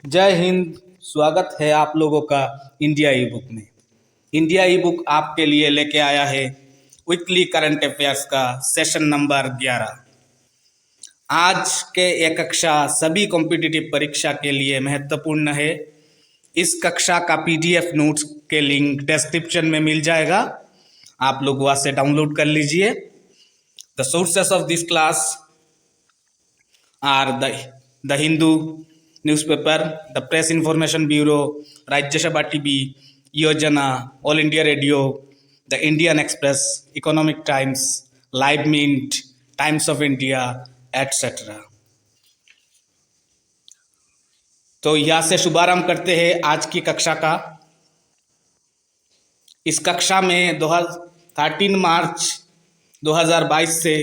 जय हिंद। स्वागत है आप लोगों का इंडिया ई बुक में। इंडिया ई बुक आपके लिए लेके आया है वीकली करंट अफेयर्स का सेशन नंबर 11। आज के ये कक्षा सभी कॉम्पिटिटिव परीक्षा के लिए महत्वपूर्ण है। इस कक्षा का पीडीएफ नोट्स के लिंक डिस्क्रिप्शन में मिल जाएगा, आप लोग वहाँ से डाउनलोड कर लीजिए। The sources of this class are the Hindu newspaper, the Press Information Bureau, Rajya Sabha TV, Yojana, All India Radio, the Indian Express, Economic Times, Live Mint, Times of India, etc. तो यहाँ से शुभारंभ करते हैं आज की कक्षा का। इस कक्षा में 13 मार्च 2022 से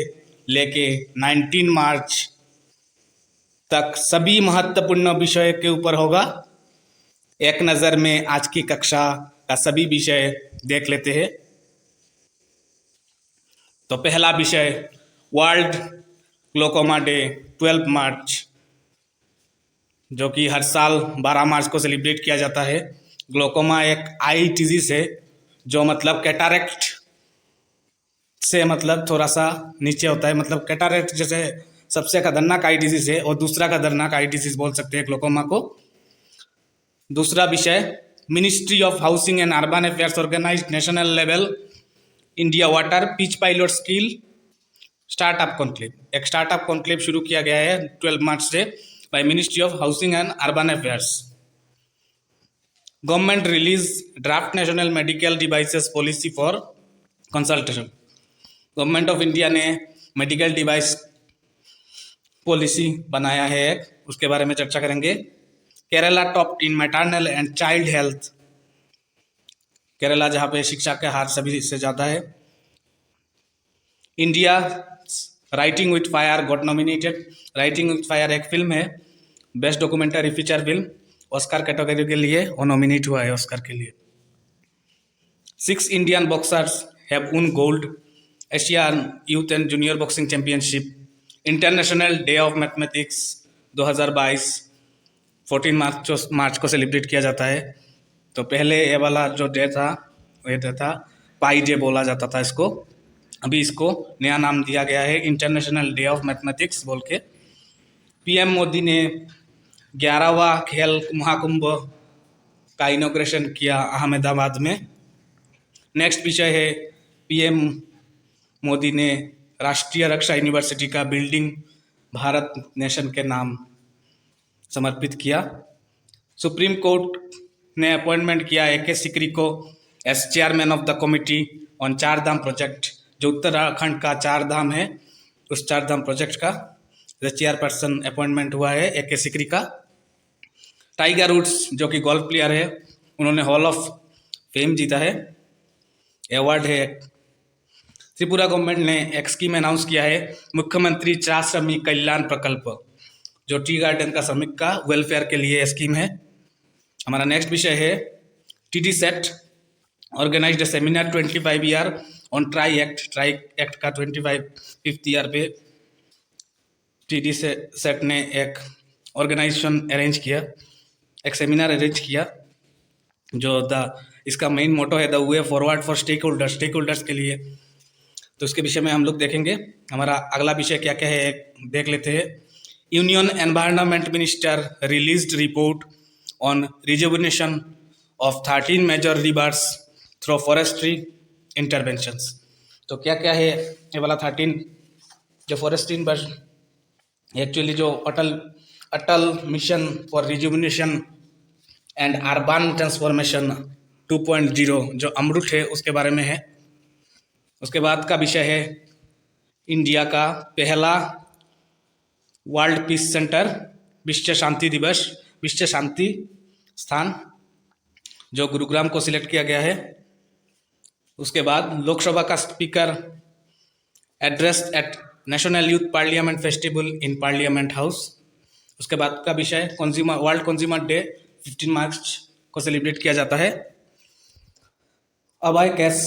लेके 19 मार्च तक सभी महत्वपूर्ण विषय के ऊपर होगा। एक नज़र में आज की कक्षा का सभी विषय देख लेते हैं। तो पहला विषय वर्ल्ड ग्लोकोमा डे 12 मार्च, जो कि हर साल 12 मार्च को सेलिब्रेट किया जाता है। ग्लोकोमा एक आई डिजीज है जो मतलब कैटारेक्ट से मतलब थोड़ा सा नीचे होता है। मतलब कैटारेक्ट जैसे सबसे खतरनाक आई डिजीज है और दूसरा खतरनाक आई डिजीज बोल सकते हैं ग्लोकोमा को। दूसरा विषय ministry of housing and urban affairs organise national level India water pitch pilot skill startup conclave. एक स्टार्टअप कॉन्क्लेव शुरू किया गया है 12 मार्च से by ministry of housing and urban affairs. Government release draft national medical devices policy for consultation. Government of India ने medical device policy बनाया है एक, उसके बारे में चर्चा करेंगे। Kerala top in maternal and child health. Kerala जहाँ पे शिक्षा के हार सभी से ज़्यादा है। India writing with fire got nominated. Writing with fire एक फिल्म है, best documentary feature film, Oscar category के लिए वो नॉमिनेट हुआ है ऑस्कर के लिए। 6 Indian boxers have won gold Asian youth and junior boxing championship. International day of mathematics 2022 14 March को सेलिब्रेट किया जाता है। तो पहले ये वाला जो डे था ये डे था पाई डे बोला जाता था इसको, अभी इसको नया नाम दिया गया है इंटरनेशनल डे ऑफ मैथमेटिक्स बोल के। पीएम मोदी ने 11वां खेल महाकुंभ का इनॉग्रेशन किया अहमदाबाद में। नेक्स्ट विषय है पीएम मोदी ने राष्ट्रीय रक्षा यूनिवर्सिटी का बिल्डिंग भारत नेशन के नाम समर्पित किया। सुप्रीम कोर्ट ने अपॉइंटमेंट किया AK सिकरी को as chairman of the committee on Char Dham project. जो उत्तराखंड का चार धाम है उस चार धाम प्रोजेक्ट का चेयरपर्सन अपॉइंटमेंट हुआ है AK सिकरी का। टाइगर वुड्स जो कि गोल्फ प्लेयर है, उन्होंने हॉल ऑफ फेम जीता है, अवार्ड है। त्रिपुरा गवर्नमेंट ने एक स्कीम अनाउंस किया है मुख्यमंत्री चा श्रमिक कल्याण प्रकल्प, जो टी गार्डन का श्रमिक का वेलफेयर के लिए स्कीम है। हमारा नेक्स्ट विषय है TD SAT organised seminar 25 year on TRAI act का 25th ईयर पे TD सेट ने एक ऑर्गेनाइजेशन अरेंज किया, एक सेमिनार अरेंज किया जो इसका मेन मोटो है the way forward for stakeholders के लिए। तो उसके विषय में हम लोग देखेंगे। हमारा अगला विषय क्या क्या है देख लेते हैं। Union environment minister released report on rejuvenation of 13 major rivers through forestry interventions. तो क्या क्या है ये वाला 13 जो फॉरेस्ट्री एक्चुअली जो Atal mission for rejuvenation and urban transformation 2.0 जो अमृत है उसके बारे में है। उसके बाद का विषय है इंडिया का पहला वर्ल्ड पीस सेंटर विश्व शांति दिवस, विश्व शांति स्थान जो गुरुग्राम को सिलेक्ट किया गया है। उसके बाद लोकसभा का speaker address at national youth parliament festival in parliament house. उसके बाद का विषय वर्ल्ड कंज्यूमर डे 15 मार्च को सेलिब्रेट किया जाता है। अभय कैस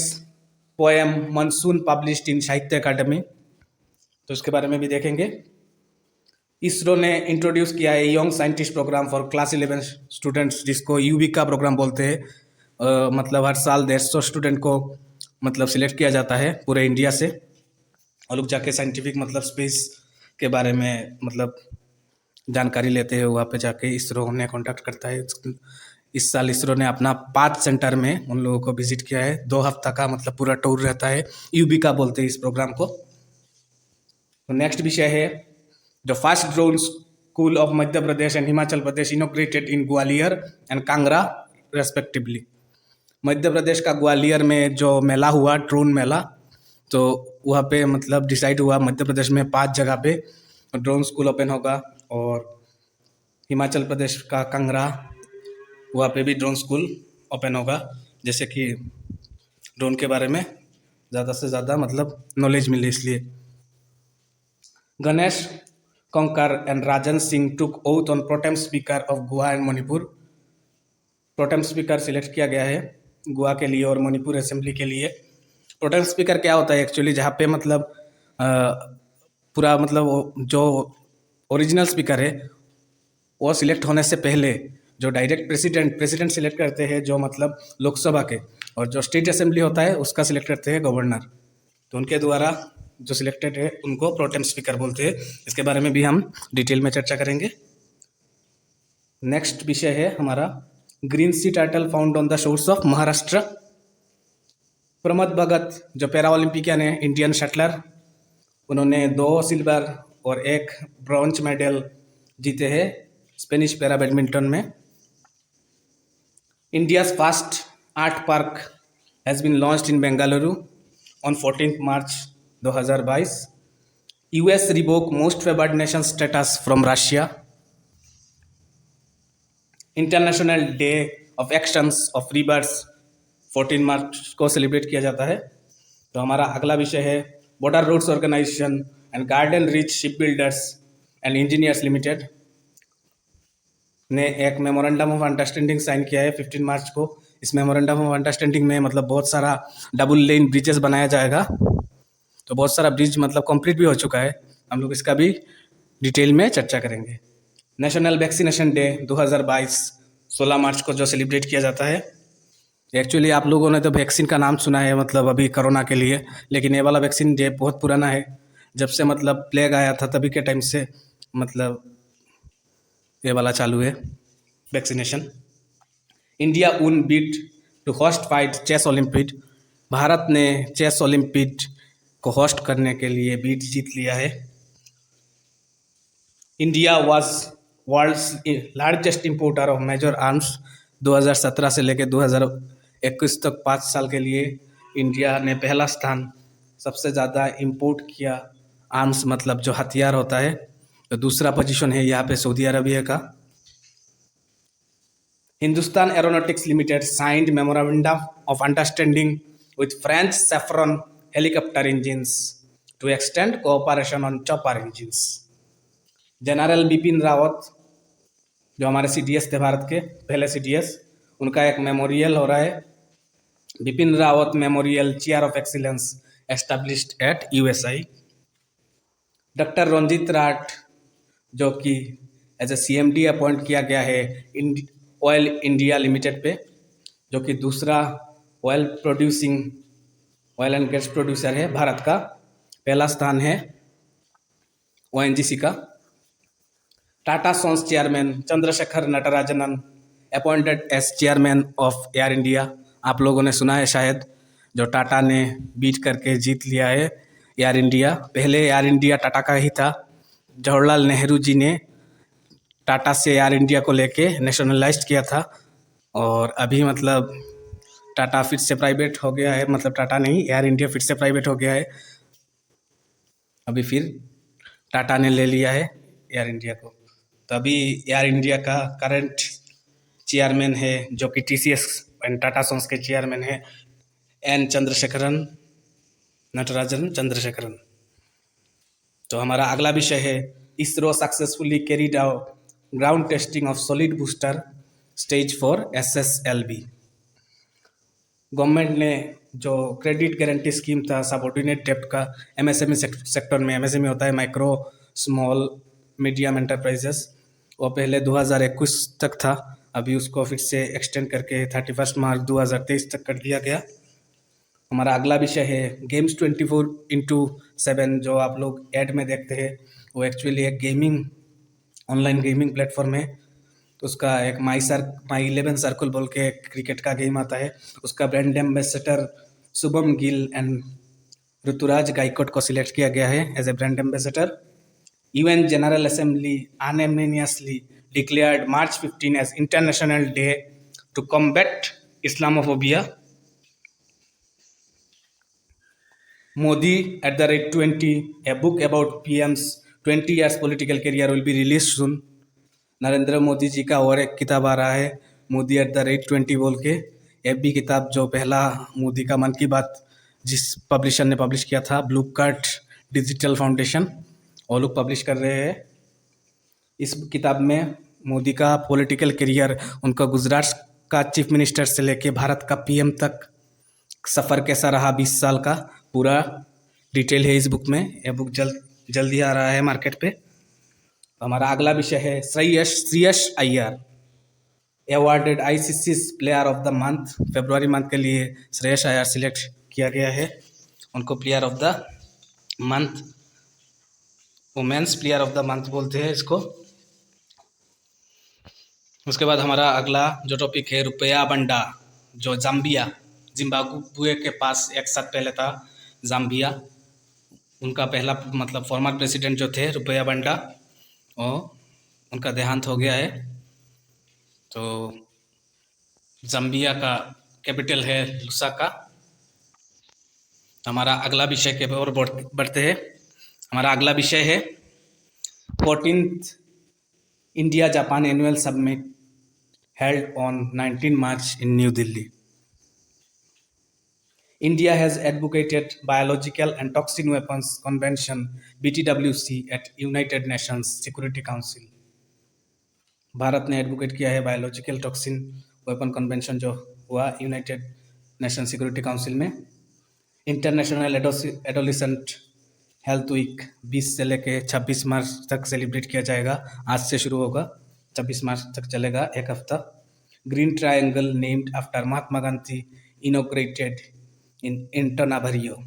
पोएम मानसून पब्लिश्ड इन साहित्य अकादमी, तो उसके बारे में भी देखेंगे। इसरो ने इंट्रोड्यूस किया है young scientist programme for class 11 students, जिसको यूविका प्रोग्राम बोलते हैं। मतलब हर साल 150 स्टूडेंट को मतलब सिलेक्ट किया जाता है पूरे इंडिया से, और लोग जाके साइंटिफिक मतलब स्पेस के बारे में मतलब जानकारी लेते हैं। वहाँ पे जाके इसरो ने कॉन्टैक्ट करता है। इस साल इसरो ने अपना 5 सेंटर में उन लोगों को विजिट किया है। 2 हफ्ता का मतलब पूरा टूर रहता है, यूविका बोलते हैं इस प्रोग्राम को। तो नेक्स्ट विषय है the first drone school of Madhya Pradesh and Himachal Pradesh inaugurated in Gwalior and Kangra respectively. Madhya Pradesh का ग्वालियर में जो मेला हुआ, ड्रोन मेला, तो वहाँ पे मतलब डिसाइड हुआ मध्य प्रदेश में 5 जगह पे ड्रोन स्कूल ओपन होगा, और हिमाचल प्रदेश का कांगड़ा, वहाँ पे भी ड्रोन स्कूल ओपन होगा, जैसे कि ड्रोन के बारे में ज़्यादा से ज़्यादा मतलब नॉलेज मिले इसलिए। Ganesh Konkar and Rajan Singh took oath on Pro-Tem Speaker of Goa and Manipur। Pro-Tem Speaker select किया गया है गोवा के लिए और मणिपुर असेंबली के लिए। Pro-Tem Speaker क्या होता है एक्चुअली, जहाँ पे मतलब पूरा मतलब जो ओरिजिनल स्पीकर है वो सिलेक्ट होने से पहले जो डायरेक्ट प्रेसिडेंट सिलेक्ट करते हैं, जो मतलब लोकसभा के, और जो स्टेट असेंबली होता है उसका सिलेक्ट करते हैं गवर्नर। तो उनके द्वारा जो सिलेक्टेड है उनको प्रोटेम स्पीकर बोलते हैं। इसके बारे में भी हम डिटेल में चर्चा करेंगे। नेक्स्ट विषय है हमारा green sea turtle found on the shores of Maharashtra. Pramod Bhagat जो पैरा ओलंपियन है, इंडियन शटलर, उन्होंने 2 सिल्वर और 1 ब्रॉन्ज मेडल जीते हैं स्पेनिश पैरा बैडमिंटन में। India's first art park has been launched in Bengaluru on 14 March 2022। US revoke most favoured nation status from Russia. International day of actions of rivers 14 March को celebrate किया जाता है। तो हमारा अगला विषय है border roads organisation and garden reach shipbuilders and engineers limited ने एक मेमोरेंडम ऑफ अंडरस्टैंडिंग साइन किया है 15 मार्च को। इस मेमोरेंडम ऑफ अंडरस्टैंडिंग में मतलब बहुत सारा डबल लेन ब्रिजेस बनाया जाएगा। तो बहुत सारा ब्रिज मतलब कंप्लीट भी हो चुका है, हम लोग इसका भी डिटेल में चर्चा करेंगे। नेशनल वैक्सीनेशन डे 2022 16 मार्च को जो सेलिब्रेट किया जाता है। एक्चुअली आप लोगों ने तो वैक्सीन का नाम सुना है मतलब अभी कोरोना के लिए, लेकिन ये वाला वैक्सीन डे बहुत पुराना है। जब से मतलब प्लेग आया था तभी के टाइम से मतलब ये वाला चालू है vaccination. India won bid to host fight chess olympiad. Bharat ने चेस ओलंपिड को होस्ट करने के लिए बीट जीत लिया है। India was world's largest importer of major arms. 2017 से लेकर 2021 तक 5 साल के लिए इंडिया ने पहला स्थान सबसे ज़्यादा इंपोर्ट किया आर्म्स मतलब जो हथियार होता है। तो दूसरा पोजीशन है यहाँ पे सऊदी अरबिया का। Hindustan aeronautics limited signed memorandum of understanding with French Safran helicopter engines to extend cooperation on chopper engines. General Bipin Rawat जो हमारे CDS थे भारत के पहले CDS, उनका एक मेमोरियल हो रहा है, Bipin Rawat memorial chair of excellence established at USI। Doctor Ranjit Rath जो कि एज ए CMD अपॉइंट किया गया है ऑयल इंडिया लिमिटेड पे, जो कि दूसरा ऑयल एंड गैस प्रोड्यूसर है भारत का। पहला स्थान है ONGC का। Tata Sons chairman Chandrashekhar Natarajan appointed as chairman of Air India. आप लोगों ने सुना है शायद, जो टाटा ने बीट करके जीत लिया है एयर इंडिया। पहले एयर इंडिया टाटा का ही था। जवाहरलाल नेहरू जी ने टाटा से एयर इंडिया को लेके नेशनलाइज्ड किया था, और अभी मतलब टाटा फिर से प्राइवेट हो गया है, मतलब टाटा नहीं, एयर इंडिया फिर से प्राइवेट हो गया है। अभी फिर टाटा ने ले लिया है एयर इंडिया को। तो अभी एयर इंडिया का करंट चेयरमैन है जो कि TCS एंड टाटा सन्स के चेयरमैन है नटराजन चंद्रशेखरन। तो हमारा अगला विषय है ISRO successfully carried out ground testing of solid booster stage 4 SSLV। Government ने जो क्रेडिट गारंटी स्कीम था सबऑर्डिनेट डेब्ट का MSME सेक्टर में, MSME होता है माइक्रो स्मॉल मीडियम एंटरप्राइजेस। वो पहले 2021 तक था, अभी उसको फिर से एक्सटेंड करके 31 मार्च 2023 तक कर दिया गया। हमारा अगला विषय है गेम्स 24/7, जो आप लोग ऐड में देखते हैं वो एक्चुअली एक गेमिंग ऑनलाइन गेमिंग प्लेटफॉर्म है। तो उसका एक माई 11 सर्कल बोल के क्रिकेट का गेम आता है, उसका brand ambassador Shubman Gill and Ruturaj Gaikwad को सिलेक्ट किया गया है as a brand ambassador. UN General Assembly unanimously declared March 15 as International Day to combat Islamophobia. Modi @20, a book about PM's 20 years political career will be released soon. Narendra Modi ji का और एक किताब आ रहा है मोदी @20 बोल के। ये भी किताब जो पहला मोदी का मन की बात जिस पब्लिशर ने पब्लिश किया था, ब्लू कार्ट डिजिटल फाउंडेशन, वो लोग पब्लिश कर रहे हैं। इस किताब में मोदी का पॉलिटिकल करियर, उनका गुजरात का चीफ मिनिस्टर से लेके भारत का PM तक सफ़र कैसा रहा 20 साल का, पूरा डिटेल है इस बुक में। यह बुक जल्दी आ रहा है मार्केट पे। हमारा अगला विषय है Shreyas Iyer awarded ICC player of the month. फरवरी मंथ के लिए श्रेयस अय्यर सिलेक्ट किया गया है, उनको player of the month, women's player of the month बोलते हैं इसको। उसके बाद हमारा अगला जो टॉपिक है रुपया बंडा, जो जिम्बाब्वे के पास एक साथ पहले था जाम्बिया, उनका पहला मतलब फॉर्मर प्रेसिडेंट जो थे रुपया बंडा, और उनका देहांत हो गया है। तो जाम्बिया का कैपिटल है लुसाका। हमारा अगला विषय के ओर बढ़ते हैं। हमारा अगला विषय है 14th India Japan annual summit held on 19 March in New Delhi. India has advocated Biological and Toxin Weapons Convention BTWC at United Nations Security Council. Bharat ने एडवोकेट किया है बायोलॉजिकल टॉक्सिन वेपन कन्वेंशन जो हुआ यूनाइटेड नेशन सिक्योरिटी काउंसिल में। International adolescent health week 20 से लेके 26 मार्च तक celebrate किया जाएगा। आज से शुरू होगा, 26 मार्च तक चलेगा, एक हफ्ता। Green triangle named after Mahatma Gandhi inaugurated in Antananarivo.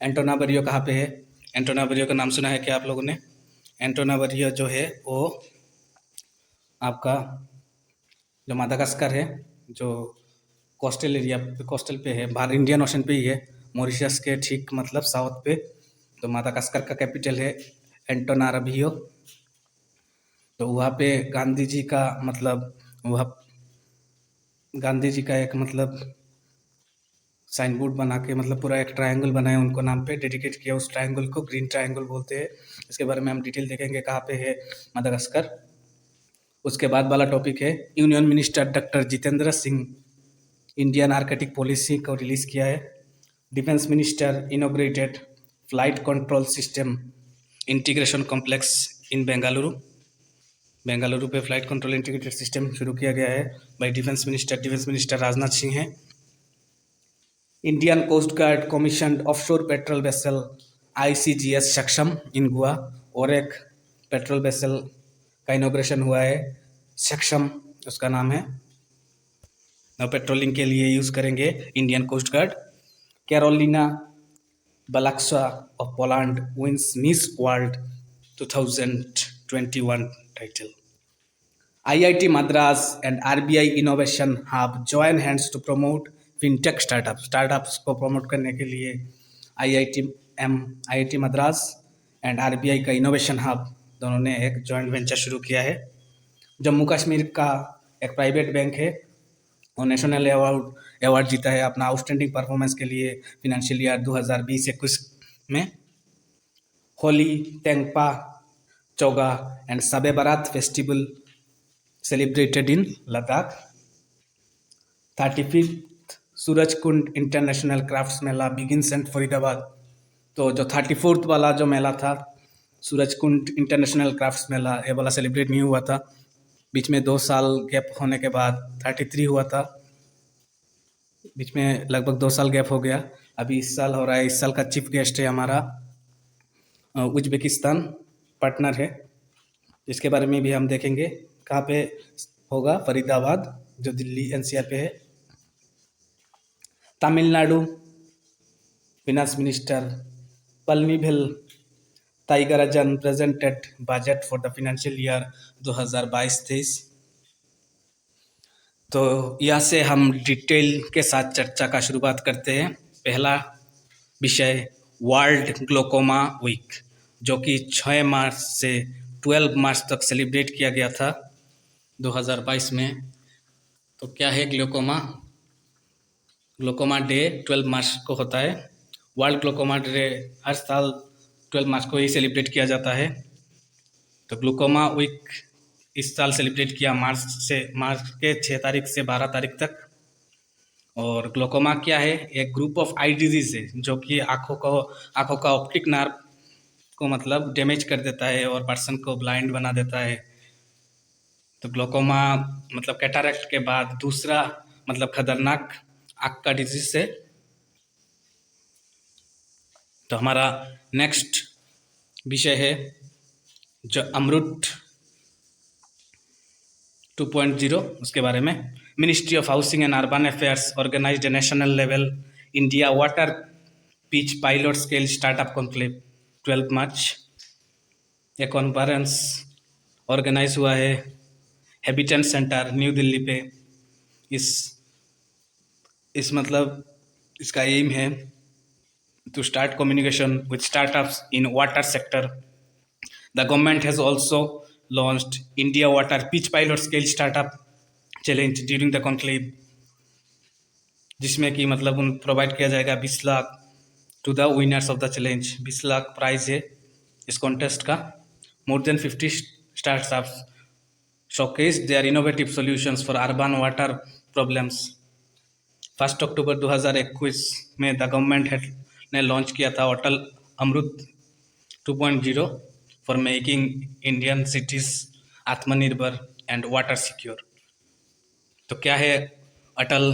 Antananarivo कहाँ पे है? एंटोनावारियो का नाम सुना है क्या आप लोगों ने? एंटोनावारियो जो है वो आपका जो मादागास्कर है, जो कोस्टल एरिया कोस्टल पे है, बाहर इंडियन ओशन पे ही है, मॉरिशस के ठीक मतलब साउथ पे। तो मादागास्कर का कैपिटल है एंटोनावारियो। तो वहाँ पे गांधी जी का मतलब वह गांधी जी का एक मतलब साइन बोर्ड बना के मतलब पूरा एक ट्रायंगल बनाया, उनको नाम पे डेडिकेट किया। उस ट्रायंगल को ग्रीन ट्रायंगल बोलते हैं। इसके बारे में हम डिटेल देखेंगे कहाँ पे है मादागास्कर। उसके बाद वाला टॉपिक है union minister doctor Jitendra Singh Indian Arctic policy को रिलीज किया है। Defence minister inaugurated flight control system integration complex in Bengaluru पे फ्लाइट कंट्रोल इंटीग्रेटेड सिस्टम शुरू किया गया है by defence minister Rajnath Singh है। Indian coast guard commission offshore patrol vessel ICGS Saksham इन गोवा, और एक पेट्रोल वेसल का इनोग्रेशन हुआ है सक्षम, उसका नाम है। पेट्रोलिंग के लिए यूज़ करेंगे Indian coast guard. Karolina Bielawska of Poland wins Miss World 2021 title. IIT Madras and RBI Innovation Hub join hands to promote fintech startups को प्रमोट करने के लिए IIT मद्रास एंड RBI का इनोवेशन हब दोनों ने एक जॉइंट वेंचर शुरू किया है। जम्मू कश्मीर का एक प्राइवेट बैंक है, और नेशनल अवार्ड जीता है अपना आउटस्टैंडिंग परफॉर्मेंस के लिए फिनेंशियल ईयर 2020-21 में। होली, टेंगपा चौगा एंड शब बारात festival celebrated in Ladakh. 35th Surajkund international crafts Mela begins at Faridabad. तो जो 34th वाला जो मेला था सूरजकुंड इंटरनेशनल क्राफ्ट्स मेला, ये वाला सेलिब्रेट नहीं हुआ था, बीच में 2 साल गैप होने के बाद 33 हुआ था, बीच में लगभग 2 साल गैप हो गया, अभी इस साल हो रहा है। इस साल का चीफ गेस्ट है हमारा उज्बेकिस्तान पार्टनर है। इसके बारे में भी हम देखेंगे। कहाँ पे होगा? फरीदाबाद, जो दिल्ली एनसीआर पे है। Tamil Nadu finance minister Palanivel Thiagarajan presented budget for the financial year 2022-23। तो यहाँ से हम डिटेल के साथ चर्चा का शुरुआत करते हैं। पहला विषय वर्ल्ड ग्लोकोमा वीक, जो कि 6 मार्च से 12 मार्च तक सेलिब्रेट किया गया था 2022 में। तो क्या है ग्लोकोमा? ग्लोकोमा डे 12 मार्च को होता है। वर्ल्ड ग्लोकोमा डे हर साल 12 मार्च को ही सेलिब्रेट किया जाता है। तो ग्लोकोमा वीक इस साल सेलिब्रेट किया मार्च के 6 तारीख से 12 तारीख तक। और ग्लोकोमा क्या है? एक ग्रुप ऑफ आई डिजीज है जो कि आँखों का ऑप्टिक नर्व को मतलब डैमेज कर देता है और पर्सन को ब्लाइंड बना देता है। तो ग्लोकोमा मतलब कैटरैक्ट के बाद दूसरा मतलब खतरनाक आँख का डिजीज है। तो हमारा नेक्स्ट विषय है जो अमृत 2.0, उसके बारे में। Ministry of housing and urban affairs organised a national level India water pitch pilot scale startup conclave 12 March. ये कॉन्फ्रेंस ऑर्गेनाइज हुआ है हैबिटेंट सेंटर न्यू दिल्ली पे। इस मतलब इसका एम है to start communication with startups in water sector. The government has also launched India Water Pitch Pilot Scale Startup Challenge during the conclave, जिसमें कि मतलब उन प्रोवाइड किया जाएगा 20 lakh to the winners of the challenge. 20 lakh prize है इस contest का। More than 50 startups showcased their innovative solutions for urban water problems. 1 अक्टूबर 2021 में द गवर्नमेंट ने लॉन्च किया था Atal Amrut 2.0 for making Indian cities Aatmanirbhar and water secure. तो क्या है Atal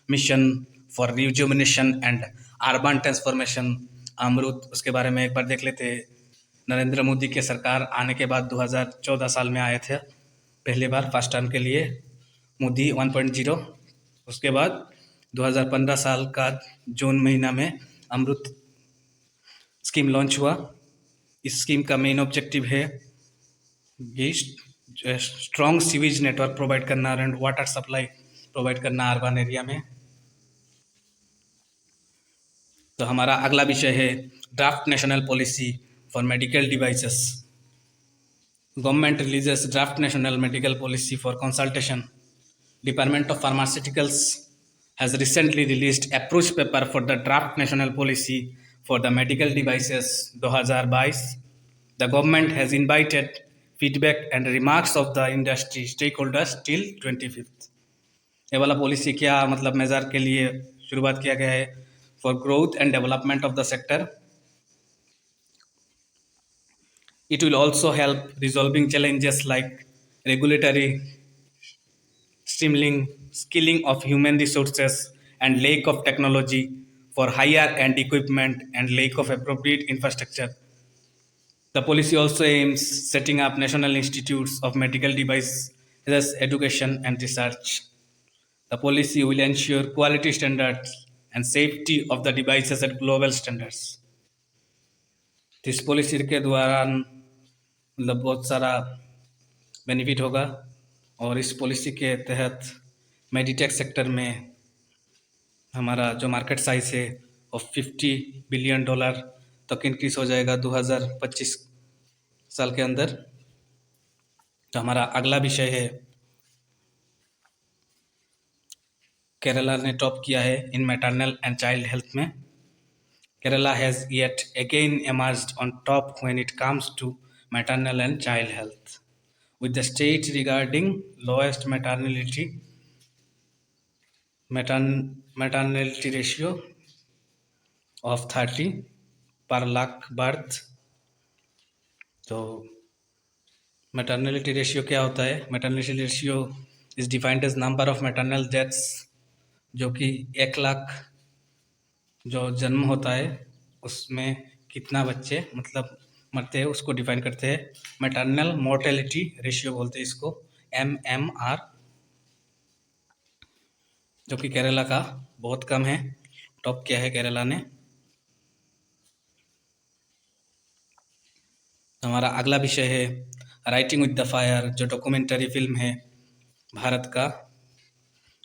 mission for rejuvenation and urban transformation Amrut? उसके बारे में एक बार देख लेते हैं। नरेंद्र मोदी के सरकार आने के बाद 2014 साल में आए थे पहली बार फर्स्ट टर्म के लिए मोदी 1.0। उसके बाद 2015 साल का जून महीना में अमृत स्कीम लॉन्च हुआ। इस स्कीम का मेन ऑब्जेक्टिव है ये स्ट्रॉन्ग सीवेज नेटवर्क प्रोवाइड करना एंड वाटर सप्लाई प्रोवाइड करना अर्बन एरिया में। तो हमारा अगला विषय है draft national policy for medical devices. Government releases draft national medical policy for consultation. Department of pharmaceuticals has recently released approach paper for the draft national policy for the medical devices 2022. The government has invited feedback and remarks of the industry stakeholders till 25th. ये वाला policy क्या मतलब major के लिए शुरुआत किया गया है for growth and development of the sector. It will also help resolving challenges like regulatory streamlining, skilling of human resources, and lack of technology for higher end equipment and lack of appropriate infrastructure. The policy also aims setting up national institutes of medical devices education and research. The policy will ensure quality standards and safety of the devices at global standards. इस policy के द्वारा मतलब बहुत सारा benefit होगा और इस policy के तहत मेडिटेक सेक्टर में हमारा जो मार्केट साइज है वो $50 बिलियन तक इंक्रीज हो जाएगा 2025 साल के अंदर। तो हमारा अगला विषय है केरला ने टॉप किया है इन मैटरनल एंड चाइल्ड हेल्थ में। Kerala has yet again emerged on top when it comes to maternal and child health, with the state regarding lowest maternity ratio of 30 per lakh birth। तो मैटरनलिटी रेशियो क्या होता है? Maternality ratio is defined as number of maternal deaths, जो कि 1 लाख जो जन्म होता है उसमें कितना बच्चे मतलब मरते हैं उसको डिफाइन करते हैं मैटरनल मोर्टेलिटी रेशियो बोलते हैं इसको, MMR, जो कि केरला का बहुत कम है। टॉप किया है केरला ने। हमारा अगला विषय है राइटिंग विद द फायर, जो डॉक्यूमेंट्री फिल्म है भारत का,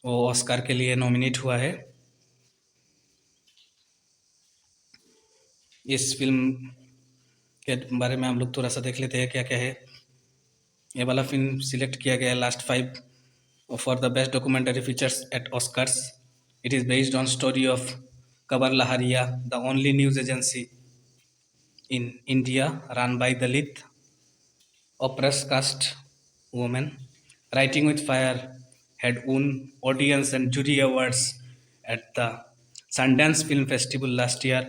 वो ऑस्कर के लिए नॉमिनेट हुआ है। इस फिल्म के बारे में हम लोग थोड़ा सा देख लेते हैं क्या क्या है। ये वाला फिल्म सिलेक्ट किया गया last 5 for the best documentary features at Oscars. It is based on story of Khabar Lahariya, the only news agency in India run by the Dalit oppressed caste woman. Writing with Fire had won audience and jury awards at the Sundance Film Festival last year.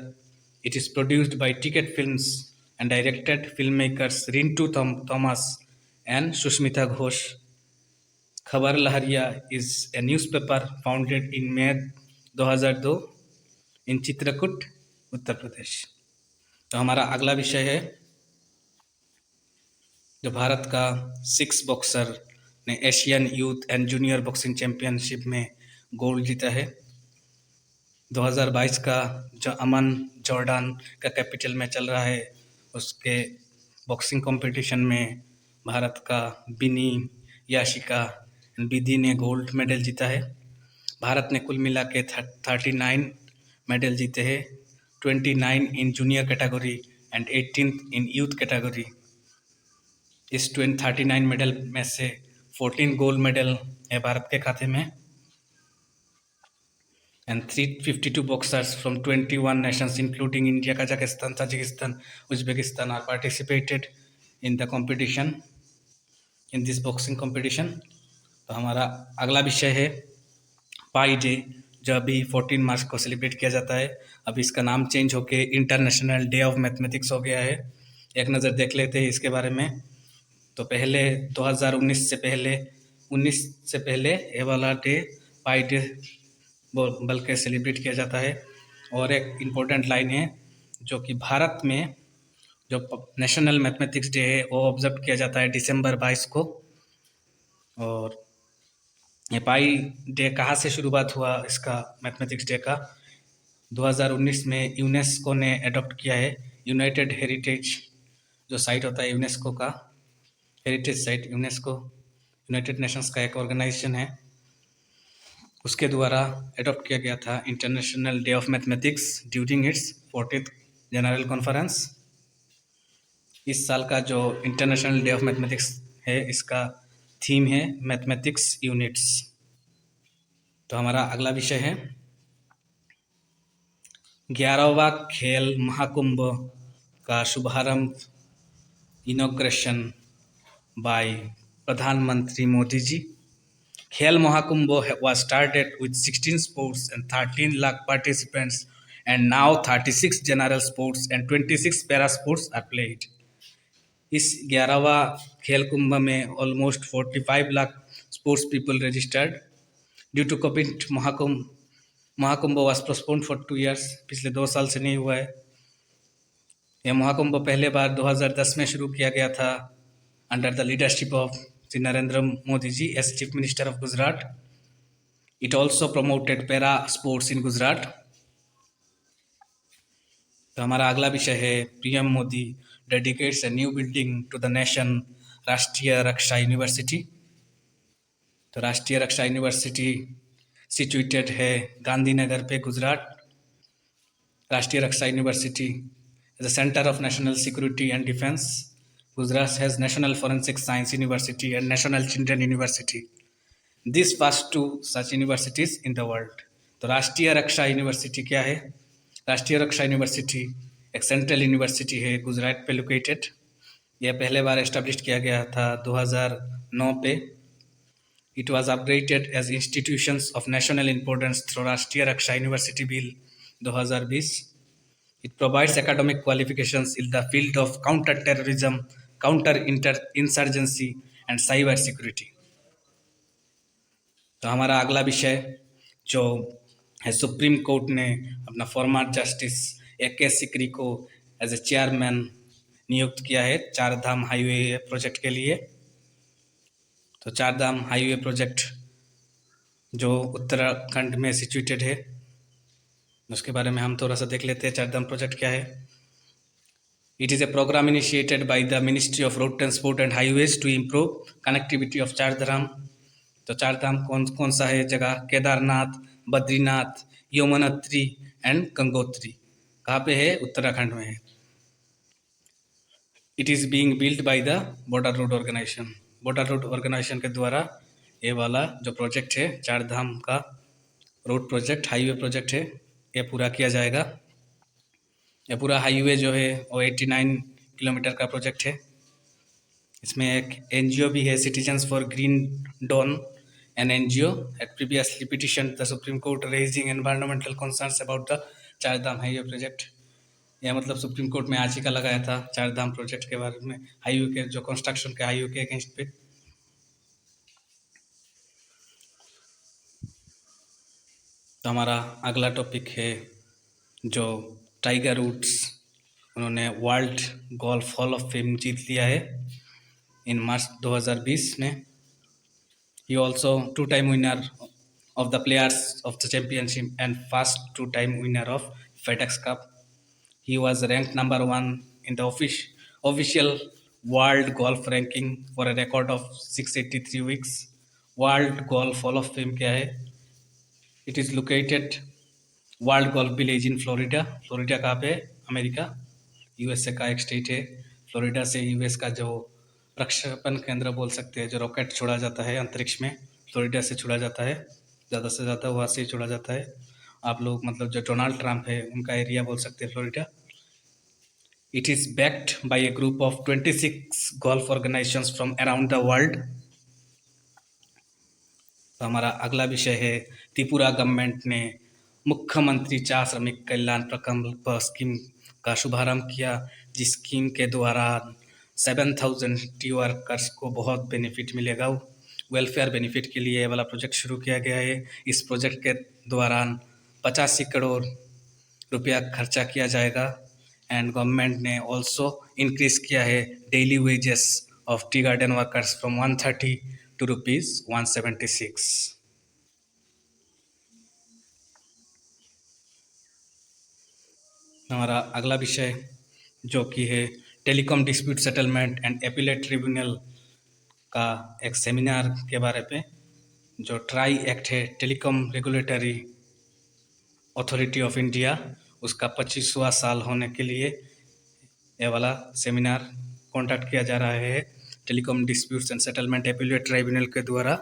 It is produced by Ticket Films and directed filmmakers Rintu Thomas and Sushmita Ghosh. Khabar Laharia is a newspaper founded in May 2002 in Chitrakoot Uttar Pradesh. तो हमारा अगला विषय है जो भारत का 6 boxer ने Asian youth and junior boxing championship में gold जीता है। 2022 का जो अमन जॉर्डान का कैपिटल में चल रहा है, उसके बॉक्सिंग कंपटीशन में भारत का बिनी याशिका बिदी ने गोल्ड मेडल जीता है। भारत ने कुल मिला के 39 मेडल जीते हैं, 29 in junior category and 18 in youth category. इस 39 मेडल में से 14 गोल्ड मेडल है भारत के खाते में। And 352 boxers from 21 nations including India, Kazakhstan, Tajikistan, Uzbekistan are participated in the competition, in this boxing competition. तो हमारा अगला विषय है पाई डे, जो अभी 14 मार्च को सेलिब्रेट किया जाता है। अभी इसका नाम चेंज होके इंटरनेशनल डे ऑफ मैथमेटिक्स हो गया है। एक नज़र देख लेते हैं इसके बारे में। तो पहले 2019 से पहले ये वाला डे पाई डे बोल के सेलिब्रेट किया जाता है। और एक इम्पोर्टेंट लाइन है जो कि भारत में जो नेशनल मैथमेटिक्स डे है वो ऑब्जर्व किया जाता है दिसंबर 22 को। और ये पाई डे कहाँ से शुरुआत हुआ इसका मैथमेटिक्स डे का? 2019 में यूनेस्को ने अडॉप्ट किया है। यूनाइटेड हेरिटेज जो साइट होता है यूनेस्को का, heritage site, UNESCO United Nations का एक ऑर्गेनाइजेशन है, उसके द्वारा अडॉप्ट किया गया था international day of mathematics during its 40th general conference. इस साल का जो इंटरनेशनल डे ऑफ मैथमेटिक्स है, इसका थीम है मैथमेटिक्स यूनिट्स। तो हमारा अगला विषय है 11वां खेल महाकुंभ का शुभारंभ, इनॉग्रेशन बाय प्रधानमंत्री मोदी जी। खेल Mahakumbh was started with 16 sports and 13 lakh participants, and now 36 general sports and 26 para sports are played. इस 11वां खेल कुंभ में almost 45 lakh sports people registered. Due to Covid Mahakumbh was postponed for 2 years, पिछले 2 साल से नहीं हुआ है। यह महाकुंभ पहले बार 2010 में शुरू किया गया था under the leadership of Shri Narendra Modi ji as chief minister of Gujarat. It also promoted para sports in Gujarat. तो हमारा अगला विषय है PM Modi dedicates a new building to the nation, Rashtriya Raksha university. तो राष्ट्रीय रक्षा यूनिवर्सिटी सिचुएटेड है गांधीनगर पे, Gujarat. Rashtriya Raksha university is a centre of national security and defence. Gujarat has national forensic science university and national children university, this first 2 such universities in the world. तो Rashtriya Raksha university क्या है? Rashtriya Raksha university एक central university है, गुजरात पे located. यह पहले बार एस्टेब्लिश किया गया था 2009 पे। It was upgraded as institutions of national importance through Rashtriya Raksha university bill 2020। It provides academic qualifications in the field of counter terrorism, counter insurgency and cyber security. तो हमारा अगला विषय जो है, सुप्रीम कोर्ट ने अपना फॉर्मर जस्टिस AK सिकरी को as a chairman नियुक्त किया है चार धाम हाईवे प्रोजेक्ट के लिए। तो चार धाम हाईवे प्रोजेक्ट जो उत्तराखंड में सिचुएटेड है, उसके बारे में हम थोड़ा सा देख लेते हैं। चार धाम प्रोजेक्ट क्या है। It is a programme initiated by the ministry of road transport and highways to improve connectivity of Char Dham. तो चार धाम कौन कौन सा है जगह? केदारनाथ, बद्रीनाथ, यमुनोत्री एंड गंगोत्री। कहाँ पे है? उत्तराखंड में है। It is being build by the border road organisation. Border road organisation के द्वारा ये वाला जो प्रोजेक्ट है चार धाम का रोड प्रोजेक्ट, हाईवे प्रोजेक्ट है, ये पूरा किया जाएगा। ये पूरा हाईवे जो है वो 89 किलोमीटर का प्रोजेक्ट है। इसमें एक एनजीओ भी है, citizens for green Doon. An NGO had previously petitioned the Supreme Court raising environmental concerns about the चार धाम हाईवे प्रोजेक्ट। यह मतलब सुप्रीम कोर्ट में याचिका लगाया था चार धाम प्रोजेक्ट के बारे में, हाईवे के जो कंस्ट्रक्शन के हाईवे के अगेंस्ट पे। तो हमारा अगला टॉपिक है जो टाइगर वुड्स, उन्होंने world golf hall of fame जीत लिया है इन मार्च 2020 में। He also two time winner of the players of the championship and first two time winner of FedEx cup. He was ranked number 1 in the official World Golf Ranking for a record of 683 weeks. World Golf Hall of Fame क्या है? It is located World Golf Village in Florida. Florida कहाँ पे? America, USA का एक state है। Florida से US का जो प्रक्षेपण केंद्र बोल सकते हैं, जो रॉकेट छोड़ा जाता है अंतरिक्ष में, फ्लोरिडा से छोड़ा जाता है, ज़्यादा से ज़्यादा वहाँ से ही छोड़ा जाता है। आप लोग मतलब जो डोनाल्ड ट्रंप है उनका एरिया बोल सकते हैं Florida. It is backed by a group of 26 golf organizations from around the world. तो हमारा अगला विषय है त्रिपुरा गवर्नमेंट ने मुख्यमंत्री चार श्रमिक कल्याण प्रकल्प स्कीम का शुभारंभ किया, जिस स्कीम के द्वारा 7,000 टी वर्कर्स को बहुत बेनिफिट मिलेगा। वेलफेयर बेनिफिट के लिए ये वाला प्रोजेक्ट शुरू किया गया है। इस प्रोजेक्ट के दौरान 85 करोड़ रुपया खर्चा किया जाएगा। एंड गवर्नमेंट ने ऑल्सो इंक्रीज किया है daily wages of tea garden workers from 130 to ₹176। हमारा अगला विषय जो कि है telecom dispute settlement and appellate tribunal का एक सेमिनार के बारे में। जो ट्राई एक्ट है, telecom regulatory authority of India, उसका 25वां साल होने के लिए ये वाला सेमिनार कॉन्डक्ट किया जा रहा है telecom disputes and settlement appellate tribunal के द्वारा।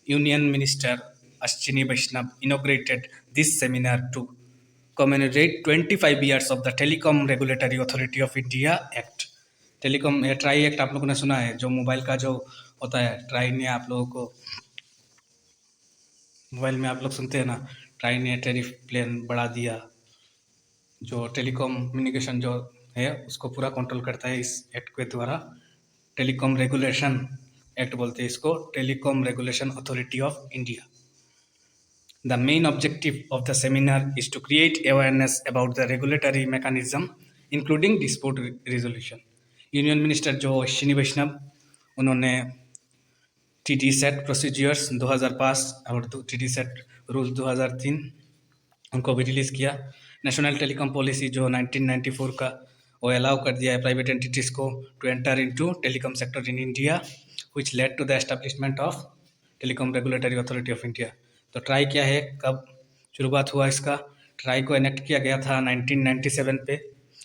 Union minister Ashwini Vaishnaw inaugurated this seminar to commemorate 25 years of the telecom regulatory authority of India act. Telecom TRAI act आप लोगों ने सुना है, जो मोबाइल का जो होता है, ट्राई ने आप लोगों को मोबाइल में आप लोग सुनते हैं ना, ट्राई ने टैरिफ प्लान बढ़ा दिया। जो टेलीकॉम कम्युनिकेशन जो है उसको पूरा कंट्रोल करता है इस एक्ट के द्वारा। टेलीकॉम रेगुलेशन एक्ट बोलते हैं इसको, telecom regulation authority of India. The main objective of the seminar is to create awareness about the regulatory mechanism including dispute resolution. Union minister जो अश्विनी वैष्णव, उन्होंने TDSAT प्रोसीजर्स 2005 और TDSAT रूल 2003 उनको भी release किया। National telecom policy जो 1994 का, वो allow कर दिया है प्राइवेट एंटिटीज को to enter into telecom sector in India, which led to the establishment of telecom regulatory authority of India. तो ट्राई क्या है, कब शुरुआत हुआ इसका? ट्राई को एनेक्ट किया गया था 1997 पे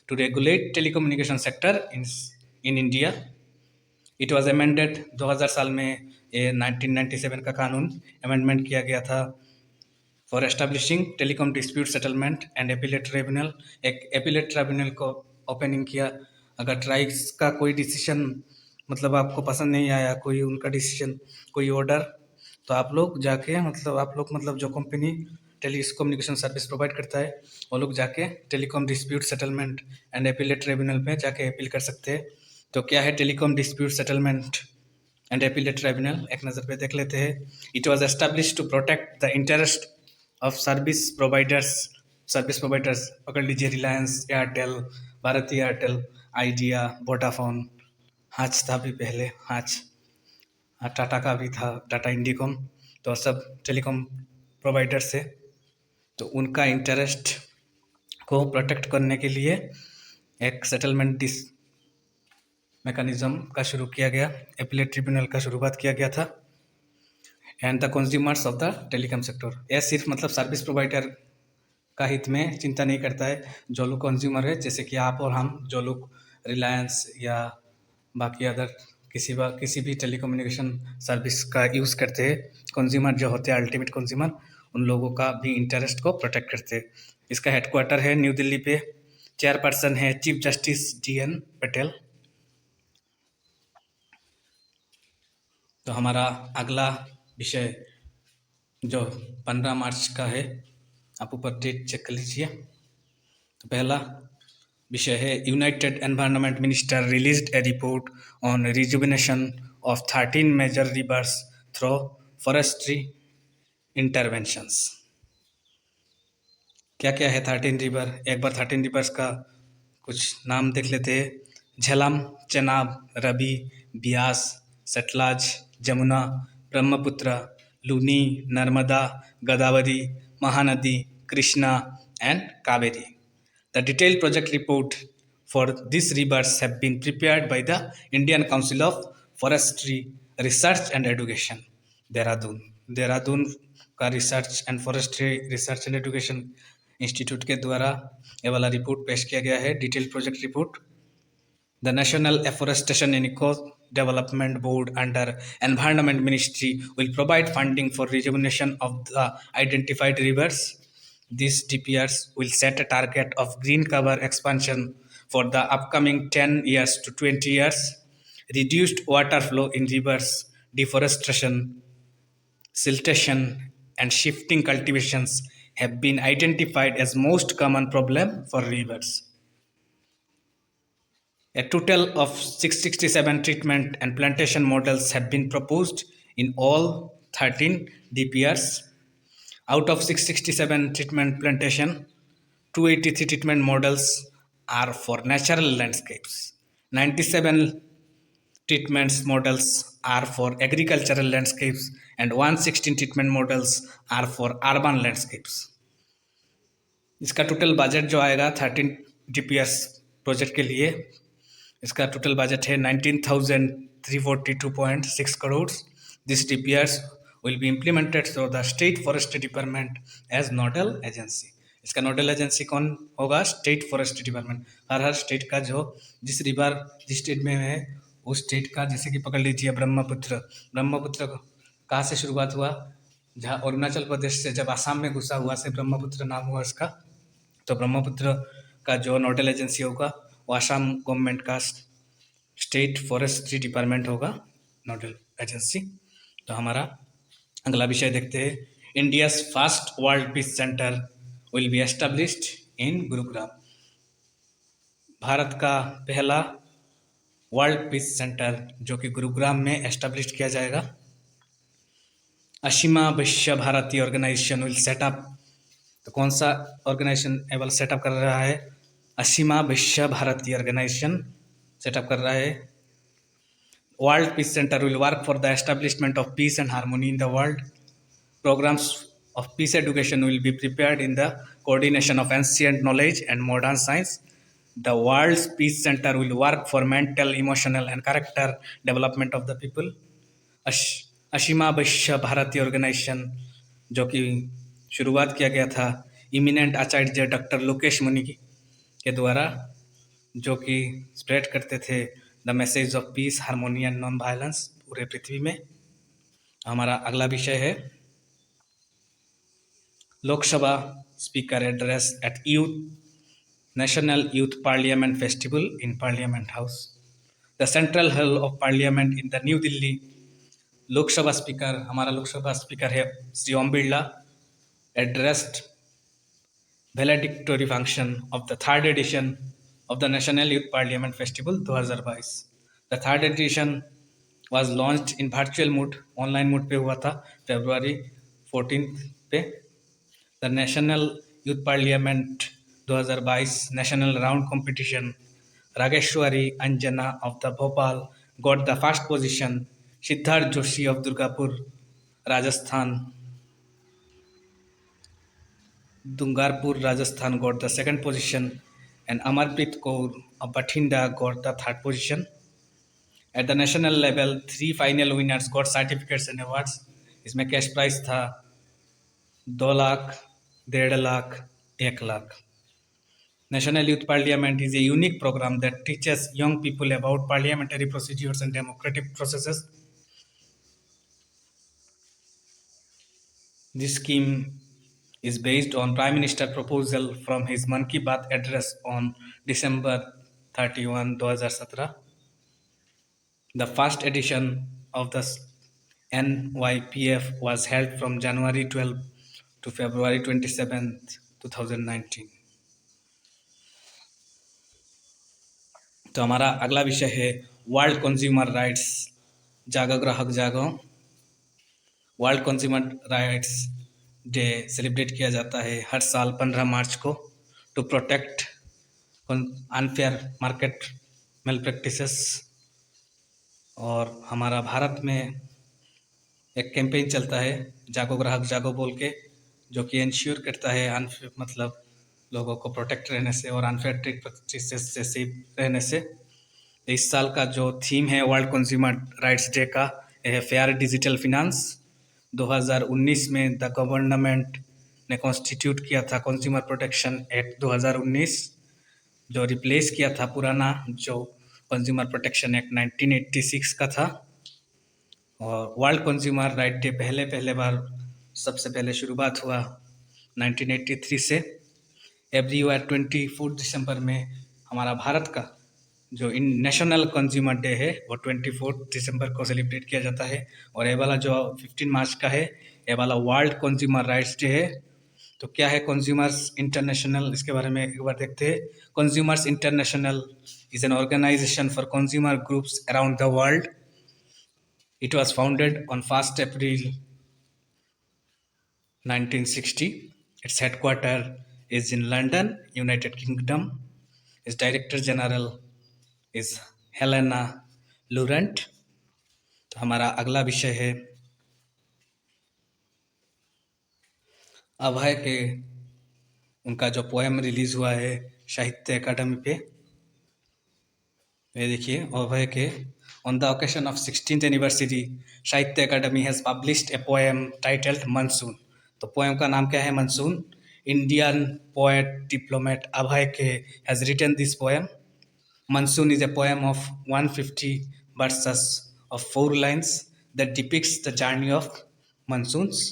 to regulate telecommunication sector in India. It was amended 2000 साल में ये 1997 का कानून अमेंडमेंट किया गया था for establishing telecom dispute settlement and appellate tribunal. एक एपीलेट ट्राइब्यूनल को ओपनिंग किया। अगर ट्राइब्स का कोई डिसीजन मतलब आपको पसंद नहीं आया, कोई उनका डिसीजन, कोई ऑर्डर, तो आप लोग जाके मतलब जो company telecommunication service provide करता है, वो लोग जाके telecom dispute settlement and appellate tribunal पे जाके अपील कर सकते हैं। तो क्या है telecom dispute settlement and appellate tribunal, एक नज़र पे देख लेते हैं। It was establish to protect the interest of service providers पकड़ लीजिए, Reliance, Airtel, Bharti Airtel, Idea, Vodafone, Hutch था भी पहले, हाच, टाटा का भी था, टाटा इंडिकॉम, तो सब टेलीकॉम प्रोवाइडर से, तो उनका इंटरेस्ट को प्रोटेक्ट करने के लिए एक सेटलमेंट डिस मैकेनिज्म का शुरू किया गया, एपीलेट ट्रिब्यूनल का शुरुआत किया गया था। And the consumers of the telecom sector, यह सिर्फ मतलब सर्विस प्रोवाइडर का हित में चिंता नहीं करता है, जो लोग कंज्यूमर है जैसे कि आप और हम, जो लोग रिलायंस या बाकी अदर किसी भी टेलीकम्युनिकेशन सर्विस का यूज़ करते हैं, कंज्यूमर जो होते हैं अल्टीमेट कंज्यूमर, उन लोगों का भी इंटरेस्ट को प्रोटेक्ट करते हैं। इसका हेडक्वार्टर है न्यू दिल्ली पे, चेयरपर्सन है चीफ जस्टिस DN पटेल। तो हमारा अगला विषय जो 15 मार्च का है, आप ऊपर डेट चेक कर लीजिए। तो पहला विषय है united environment minister released a report on rejuvenation of 13 major rivers through forestry interventions. क्या क्या है 13 रिवर, एक बार 13 रिवर्स का कुछ नाम देख लेते हैं। Jhelum, Chenab, Ravi, Beas, Sutlej, Jamuna, Brahmaputra, Luni, Narmada, Godavari, Mahanadi, Krishna and Kaveri. The detailed project report for these rivers have been prepared by the Indian Council of Forestry Research and Education, Dehradun. Dehradun का research and forestry research and education institute के द्वारा ये वाला रिपोर्ट पेश किया गया है, detailed project report. The National Afforestation and Eco Development Board under Environment Ministry will provide funding for rejuvenation of the identified rivers. These DPRs will set a target of green cover expansion for the upcoming 10 years to 20 years. Reduced water flow in rivers, deforestation, siltation, and shifting cultivations have been identified as most common problem for rivers. A total of 667 treatment and plantation models have been proposed in all 13 DPRs. Out of 667 treatment plantation, 283 treatment models are for natural landscapes. 97 treatment models are for agricultural landscapes and 116 treatment models are for urban landscapes. इसका total budget जो आएगा 13 DPRs project के लिए, इसका total budget है 19,342.6 crore. This DPRs will be implemented through the State Forestry Department as nodal agency. इसका nodal agency कौन होगा? State forestry department. हर स्टेट का जो जिस रिवर जिस स्टेट में है उस स्टेट का, जैसे कि पकड़ लीजिए ब्रह्मपुत्र। ब्रह्मपुत्र कहाँ से शुरुआत हुआ? जहाँ अरुणाचल प्रदेश से जब आसाम में घुसा हुआ से ब्रह्मपुत्र नाम हुआ इसका। तो ब्रह्मपुत्र का जो नोडल एजेंसी होगा वो आसाम गवर्नमेंट का स्टेट फॉरेस्ट्री डिपार्टमेंट होगा नोडल एजेंसी। तो हमारा अगला विषय देखते हैं। India's first world peace centre will be established in Gurugram. Bharat का पहला वर्ल्ड पीस सेंटर जो कि गुरुग्राम में एस्टेब्लिश किया जाएगा। असीमा विश्व भारती ऑर्गेनाइजेशन विल सेटअप। तो कौन सा ऑर्गेनाइजेशन एवल सेटअप कर रहा है? असीमा विश्व भारती ऑर्गेनाइजेशन सेटअप कर रहा है। World peace centre will work for the establishment of peace and harmony in the world. Programmes of peace education will be prepared in the coordination of ancient knowledge and modern science. The World's Peace Center will work for mental, emotional, and character development of the people. असीमा विश्व Bharti organisation जो कि शुरुआत किया गया था imminent आचार्य doctor Lokesh मुनि के द्वारा, जो कि स्प्रेड करते थे the message of peace, harmony and non violence पूरे पृथ्वी में। हमारा अगला विषय है Lok Sabha speaker address at national youth parliament festival in parliament house. The central hall of parliament in the New Delhi. Lok Sabha speaker, हमारा लोकसभा स्पीकर है Shri Om Birla, addressed valedictory function of the third edition of the national youth parliament festival 2022। The third edition was launched in virtual mode, online mode पे हुआ था February 14 पे। The National Youth Parliament 2022 National Round Competition Rageshwari Anjana of the Bhopal got the first position. Siddharth Joshi of Durgapur, Rajasthan, Dungarpur, Rajasthan got the second position, and Amarpreet Kaur of Bathinda got the third position. At the national level, 3 final winners got certificates and awards. इसमें cash price था 2 lakh, 1.5 lakh, 1 lakh. National Youth Parliament is a unique program that teaches young people about parliamentary procedures and democratic processes. This scheme is based on Prime Minister proposal from his Mann Ki Baat address on December 31, 2017. The first edition of the NYPF was held from January 12 to February 27, 2019. तो हमारा अगला विषय है world consumer rights, जागो ग्राहक जागो. World consumer rights day celebrate किया जाता है हर साल 15 मार्च को to protect unfair market malpractices. और हमारा भारत में एक कैंपेन चलता है जागो ग्राहक जागो बोल के, जो कि इंश्योर करता है मतलब लोगों को प्रोटेक्ट रहने से और अनफेयर ट्रेड प्रैक्टिसेस से सेफ रहने से. इस साल का जो थीम है वर्ल्ड कंज्यूमर राइट्स डे का, यह है फेयर डिजिटल फिनांस. 2019 में द गवर्नमेंट ने कॉन्स्टिट्यूट किया था कंज्यूमर प्रोटेक्शन एक्ट 2019, जो रिप्लेस किया था पुराना जो कंज्यूमर प्रोटेक्शन एक्ट 1986 का था. और वर्ल्ड कंज्यूमर राइट डे पहले बार सबसे पहले शुरुआत हुआ 1983 से. एवरी ईयर 24 दिसंबर में हमारा भारत का जो नेशनल कंज्यूमर डे है वो 24 दिसंबर को सेलिब्रेट किया जाता है. और ये वाला जो 15 मार्च का है, ये वाला वर्ल्ड कंज्यूमर राइट्स डे है. तो क्या है कंज्यूमर्स इंटरनेशनल, इसके बारे में एक बार देखते हैं. Consumers international is an organisation for consumer groups around the world. It was founded on 1st April 1960. Its headquarters is in London, United Kingdom. Its Director General is Helena Laurent. तो हमारा अगला विषय है अभय के, उनका जो पोएम रिलीज हुआ है साहित्य अकादमी पे. ये देखिए अभय के, on the occasion of 16th anniversary, साहित्य अकादमी has published a poem titled Monsoon. तो पोएम का नाम क्या है? Monsoon. Indian poet diplomat Abhay K has written this poem. Monsoon is a poem of 150 verses of 4 lines that depicts the journey of monsoons.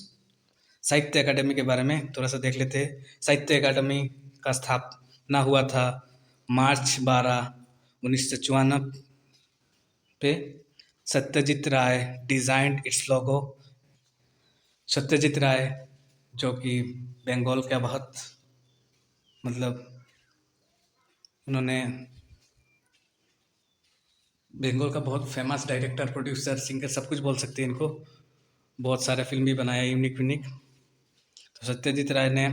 साहित्य अकादमी के बारे में थोड़ा सा देख लेते हैं. साहित्य अकादमी का स्थापना हुआ था मार्च 12, 1954 पे. सत्यजीत राय डिजाइंड इट्स लोगो. सत्यजीत राय जो कि बंगाल का बहुत मतलब उन्होंने बंगाल का बहुत फेमस डायरेक्टर, प्रोड्यूसर, सिंगर, सब कुछ बोल सकते हैं इनको. बहुत सारे फिल्म भी बनाया यूनिक. तो सत्यजीत राय ने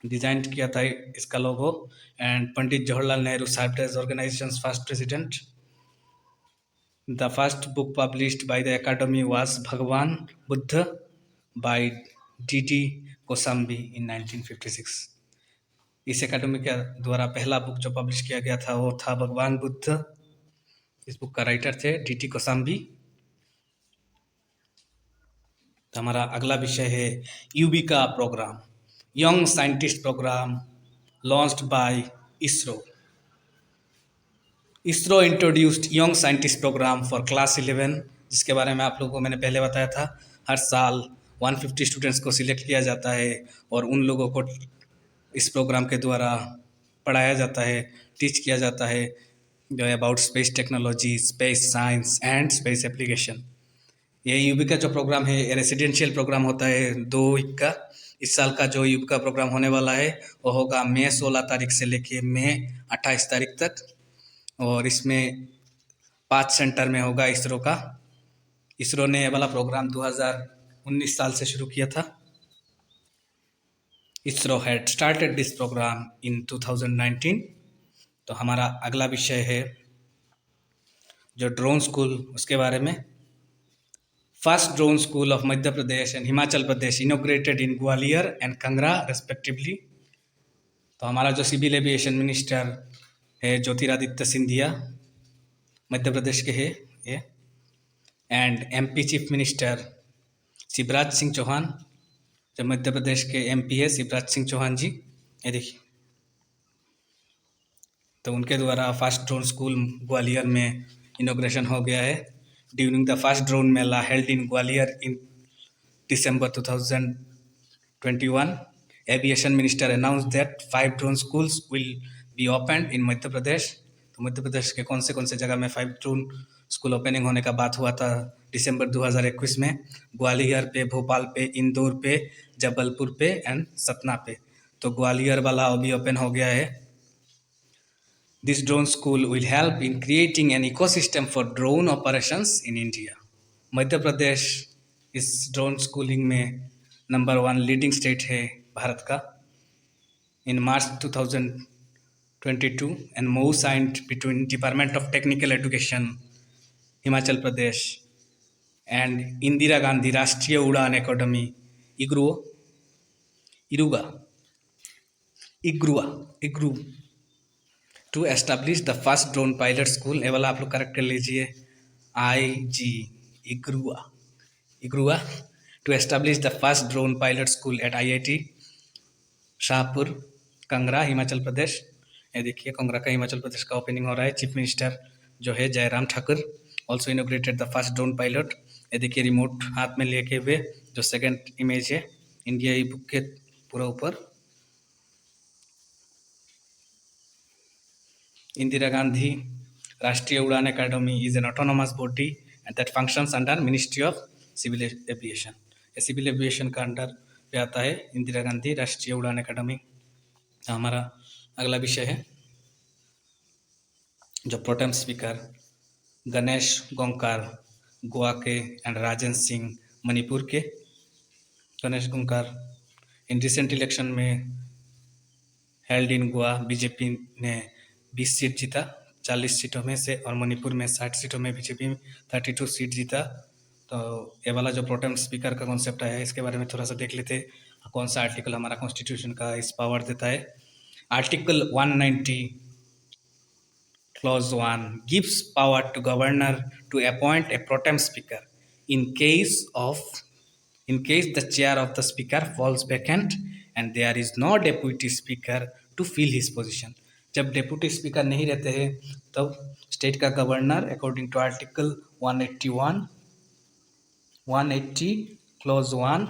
डिजाइन किया था इसका logo. And Pandit Jawaharlal Nehru served as organisation's first president. The first book published by the Akademi was Bhagwan Buddha by D Kosambi in 1956. इस अकादमी के द्वारा पहला बुक जो पब्लिश किया गया था वो था भगवान बुद्ध. इस बुक का राइटर थे डी कोसाम्बी. तो हमारा अगला विषय है Yuvika programme, young scientist programme launched by ISRO. ISRO introduced young scientist programme for class 11, जिसके बारे में आप लोगों को मैंने पहले बताया था. हर साल 150 स्टूडेंट्स को सिलेक्ट किया जाता है और उन लोगों को इस प्रोग्राम के द्वारा पढ़ाया जाता है, टीच किया जाता है जो about space technology, space science and space application. ये यूबिका जो प्रोग्राम है ये रेसिडेंशियल प्रोग्राम होता है 2 वीक का. इस साल का जो यूबिका प्रोग्राम होने वाला है वो होगा मई 16 तारीख से लेके मई 28 तारीख तक. और इसमें 5 सेंटर में होगा इसरो का. इसरो ने ये वाला प्रोग्राम 2019 साल से शुरू किया था. ISRO had started this program in 2019. तो हमारा अगला विषय है जो ड्रोन स्कूल, उसके बारे में। First drone school of Madhya Pradesh and Himachal Pradesh inaugurated in Gwalior and Kangra respectively. तो हमारा जो सिविल एविएशन मिनिस्टर है ज्योतिरादित्य सिंधिया, मध्य प्रदेश के है ये। And MP chief minister Shivraj Singh Chouhan, जो मध्य प्रदेश के एमपी है शिवराज सिंह चौहान जी, ये देखिए। तो उनके द्वारा फर्स्ट ड्रोन स्कूल ग्वालियर में इनोग्रेशन हो गया है। During the first drone Mela held in Gwalior in December 2021, aviation minister announced that 5 drone schools will be opened in Madhya Pradesh. तो मध्य प्रदेश के कौन से जगह में 5 ड्रोन स्कूल ओपनिंग होने का बात हुआ था दिसंबर 2021 में। ग्वालियर पे, भोपाल पे, इंदौर पे, जबलपुर पे एंड सतना पे। तो ग्वालियर वाला अभी ओपन हो गया है। This drone school will help in creating an ecosystem for drone operations in India. Madhya Pradesh इस ड्रोन स्कूलिंग में नंबर 1 लीडिंग स्टेट है भारत का। In March 2022 and MoU signed between department of technical education Himachal Pradesh and Indira Gandhi Rashtriya Uran Akademi IGRUA to establish the first drone pilot school. ये वाला आप लोग correct कर लीजिए, IGRUA to establish the first drone pilot school at IIT Shahpur, Kangra, Himachal Pradesh. ये देखिए कंगरा का हिमाचल प्रदेश का ओपनिंग हो रहा है। चीफ मिनिस्टर जो है Jairam Thakur also inaugurated the first drone pilot. ये देखिए रिमोट हाथ में लेके हुए जो सेकेंड इमेज है इंडिया ई बुक के पूरा ऊपर। Indira Gandhi राष्ट्रीय Uran academy is an autonomous body and that functions under Ministry of Civil Aviation। Civil aviation का अंडर पे आता है इंदिरा गांधी राष्ट्रीय उड़ान अकेडमी। हमारा अगला विषय है जो प्रोटेम स्पीकर गणेश गोंकार गोवा के एंड राजन सिंह मणिपुर के। गणेश गोंकार इन रिसेंट इलेक्शन में हेल्ड इन गोवा बीजेपी ने 20 सीट जीता 40 सीटों में से, और मणिपुर में 60 सीटों में बीजेपी 32 सीट जीता। तो ये वाला जो प्रोटेम स्पीकर का कॉन्सेप्ट है इसके बारे में थोड़ा सा देख लेते हैं। कौन सा आर्टिकल हमारा कॉन्स्टिट्यूशन का इस पावर देता है। Article 190 clause 1 gives power to governor to appoint a pro tem speaker in case the chair of the speaker falls vacant and there is no deputy speaker to fill his position। जब deputy speaker नहीं रहते हैं तब state का governor according to article 180 clause 1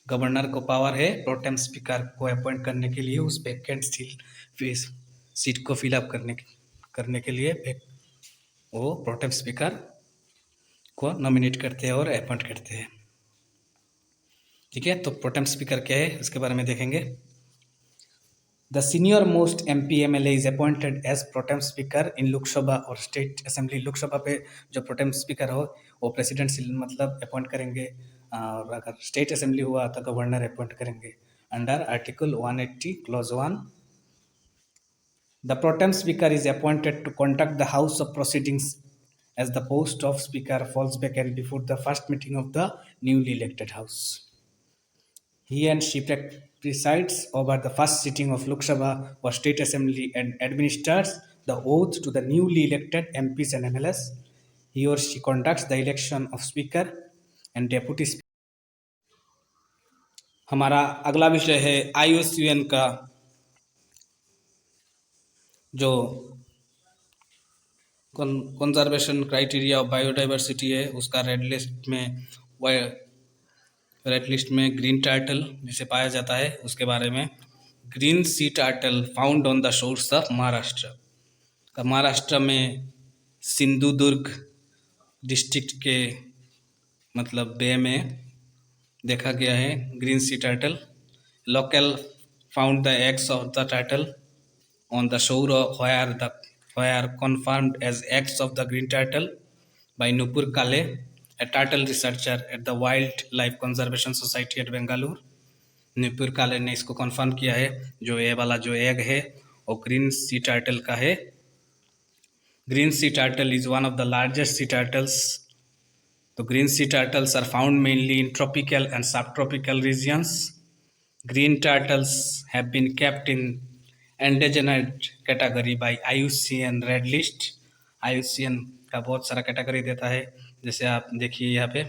governor को power है pro tem speaker को appoint करने के लिए, उस वैकेंट सीट को फिलअप करने के लिए वो प्रोटेम स्पीकर को नॉमिनेट करते हैं और अपॉइंट करते हैं। ठीक है, तो प्रोटेम स्पीकर क्या है इसके बारे में देखेंगे। The senior most MP MLA is appointed as protem speaker in Lok Sabha और स्टेट असेंबली। लोकसभा पे जो प्रोटेम स्पीकर हो वो प्रेसिडेंट मतलब अपॉइंट करेंगे, और अगर स्टेट असेंबली हुआ तो गवर्नर अपॉइंट करेंगे under article 180 clause 1। The pro tem speaker is appointed to conduct the house of proceedings as the post of speaker falls vacant before the first meeting of the newly elected house। He and she presides over the first sitting of Lok Sabha or state assembly and administers the oath to the newly elected MPs and MLAs। He or she conducts the election of speaker and deputy speaker। हमारा अगला विषय है IUCN का जो conservation criteria of biodiversity है उसका red list में green turtle जिसे पाया जाता है उसके बारे में। Green sea turtle found on the shores of Maharashtra. Maharashtra में सिंधुदुर्ग डिस्ट्रिक्ट के मतलब बे में देखा गया है green sea turtle. Local found the eggs of the turtle on the shore were confirmed as eggs of the green turtle by Nupur Kale, a turtle researcher at the Wildlife Conservation Society at Bangalore। Nupur काले ने इसको confirm किया है। जो ये वाला जो egg है और ग्रीन सी टर्टल का है। Green sea turtle is one of the largest C turtles. तो green sea turtles are found mainly in tropical and subtropical regions. Green turtles have been kept in endangered category by IUCN Red List. IUCN का बहुत सारा category देता है, जैसे आप देखिए यहाँ पे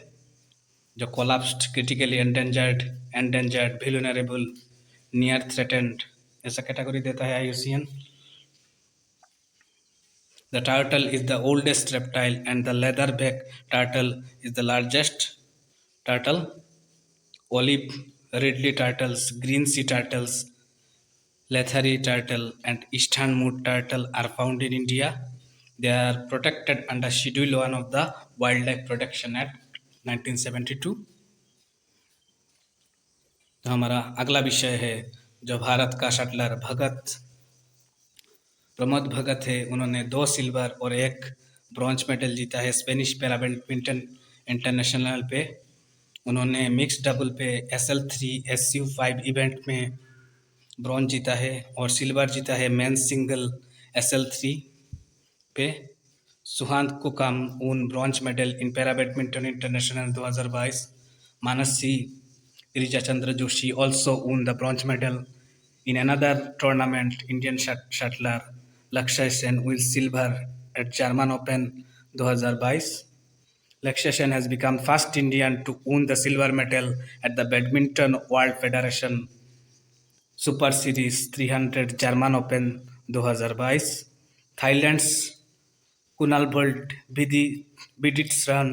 जो collapsed, critically endangered, vulnerable, near threatened, ऐसा कैटेगरी देता है IUCN। The turtle is the oldest reptile and the leatherback turtle is the largest turtle. Olive ridley turtles, green sea turtles, Lethari turtle and eastern mood turtle are found in India. They are protected under Schedule 1 of the Wildlife Protection Act 1972. तो हमारा अगला विषय है जो भारत का shuttler Pramod Bhagat है। उन्होंने 2 silver और 1 ब्रॉन्ज मेडल जीता है स्पेनिश पैरा बैडमिंटन इंटरनेशनल पे। उन्होंने मिक्स डबल पे SL3 SU5 इवेंट में ब्रॉन्ज जीता है और सिल्वर जीता है मेंस सिंगल SL3 पे। Sukant Kadam won bronze medal in para badminton international 2022। Mansi Girishchandra Joshi also won the bronze medal in another tournament. Indian shuttler Lakshya Sen wins silver at German Open 2022. Lakshya Sen has become first Indian to win the silver medal at the Badminton World Federation Super Series 300 German Open 2022. Thailand's Kunalbolt Biditsran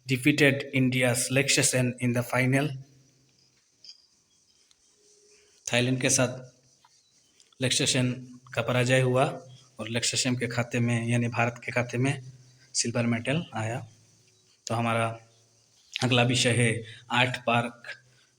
defeated India's Lakshya Sen in the final. Thailand के साथ लक्ष्य सेन का पराजय हुआ और लक्ष्य सेन के खाते में यानी भारत के खाते में सिल्वर मेडल आया। तो हमारा अगला विषय है आर्ट पार्क,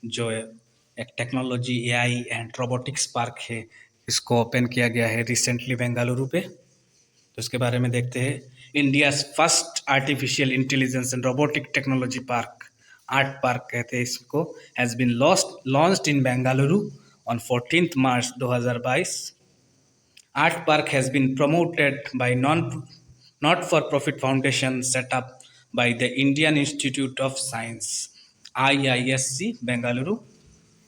जो एक technology AI and robotics park है। इसको ओपन किया गया है रिसेंटली बेंगलुरु पे। तो इसके बारे में देखते हैं। India's first artificial intelligence and robotic technology park, art park कहते हैं इसको, has been launched in Bengaluru on 14th March 2022. Art Park has been promoted by not-for-profit foundation set up by the Indian Institute of Science IISc Bengaluru.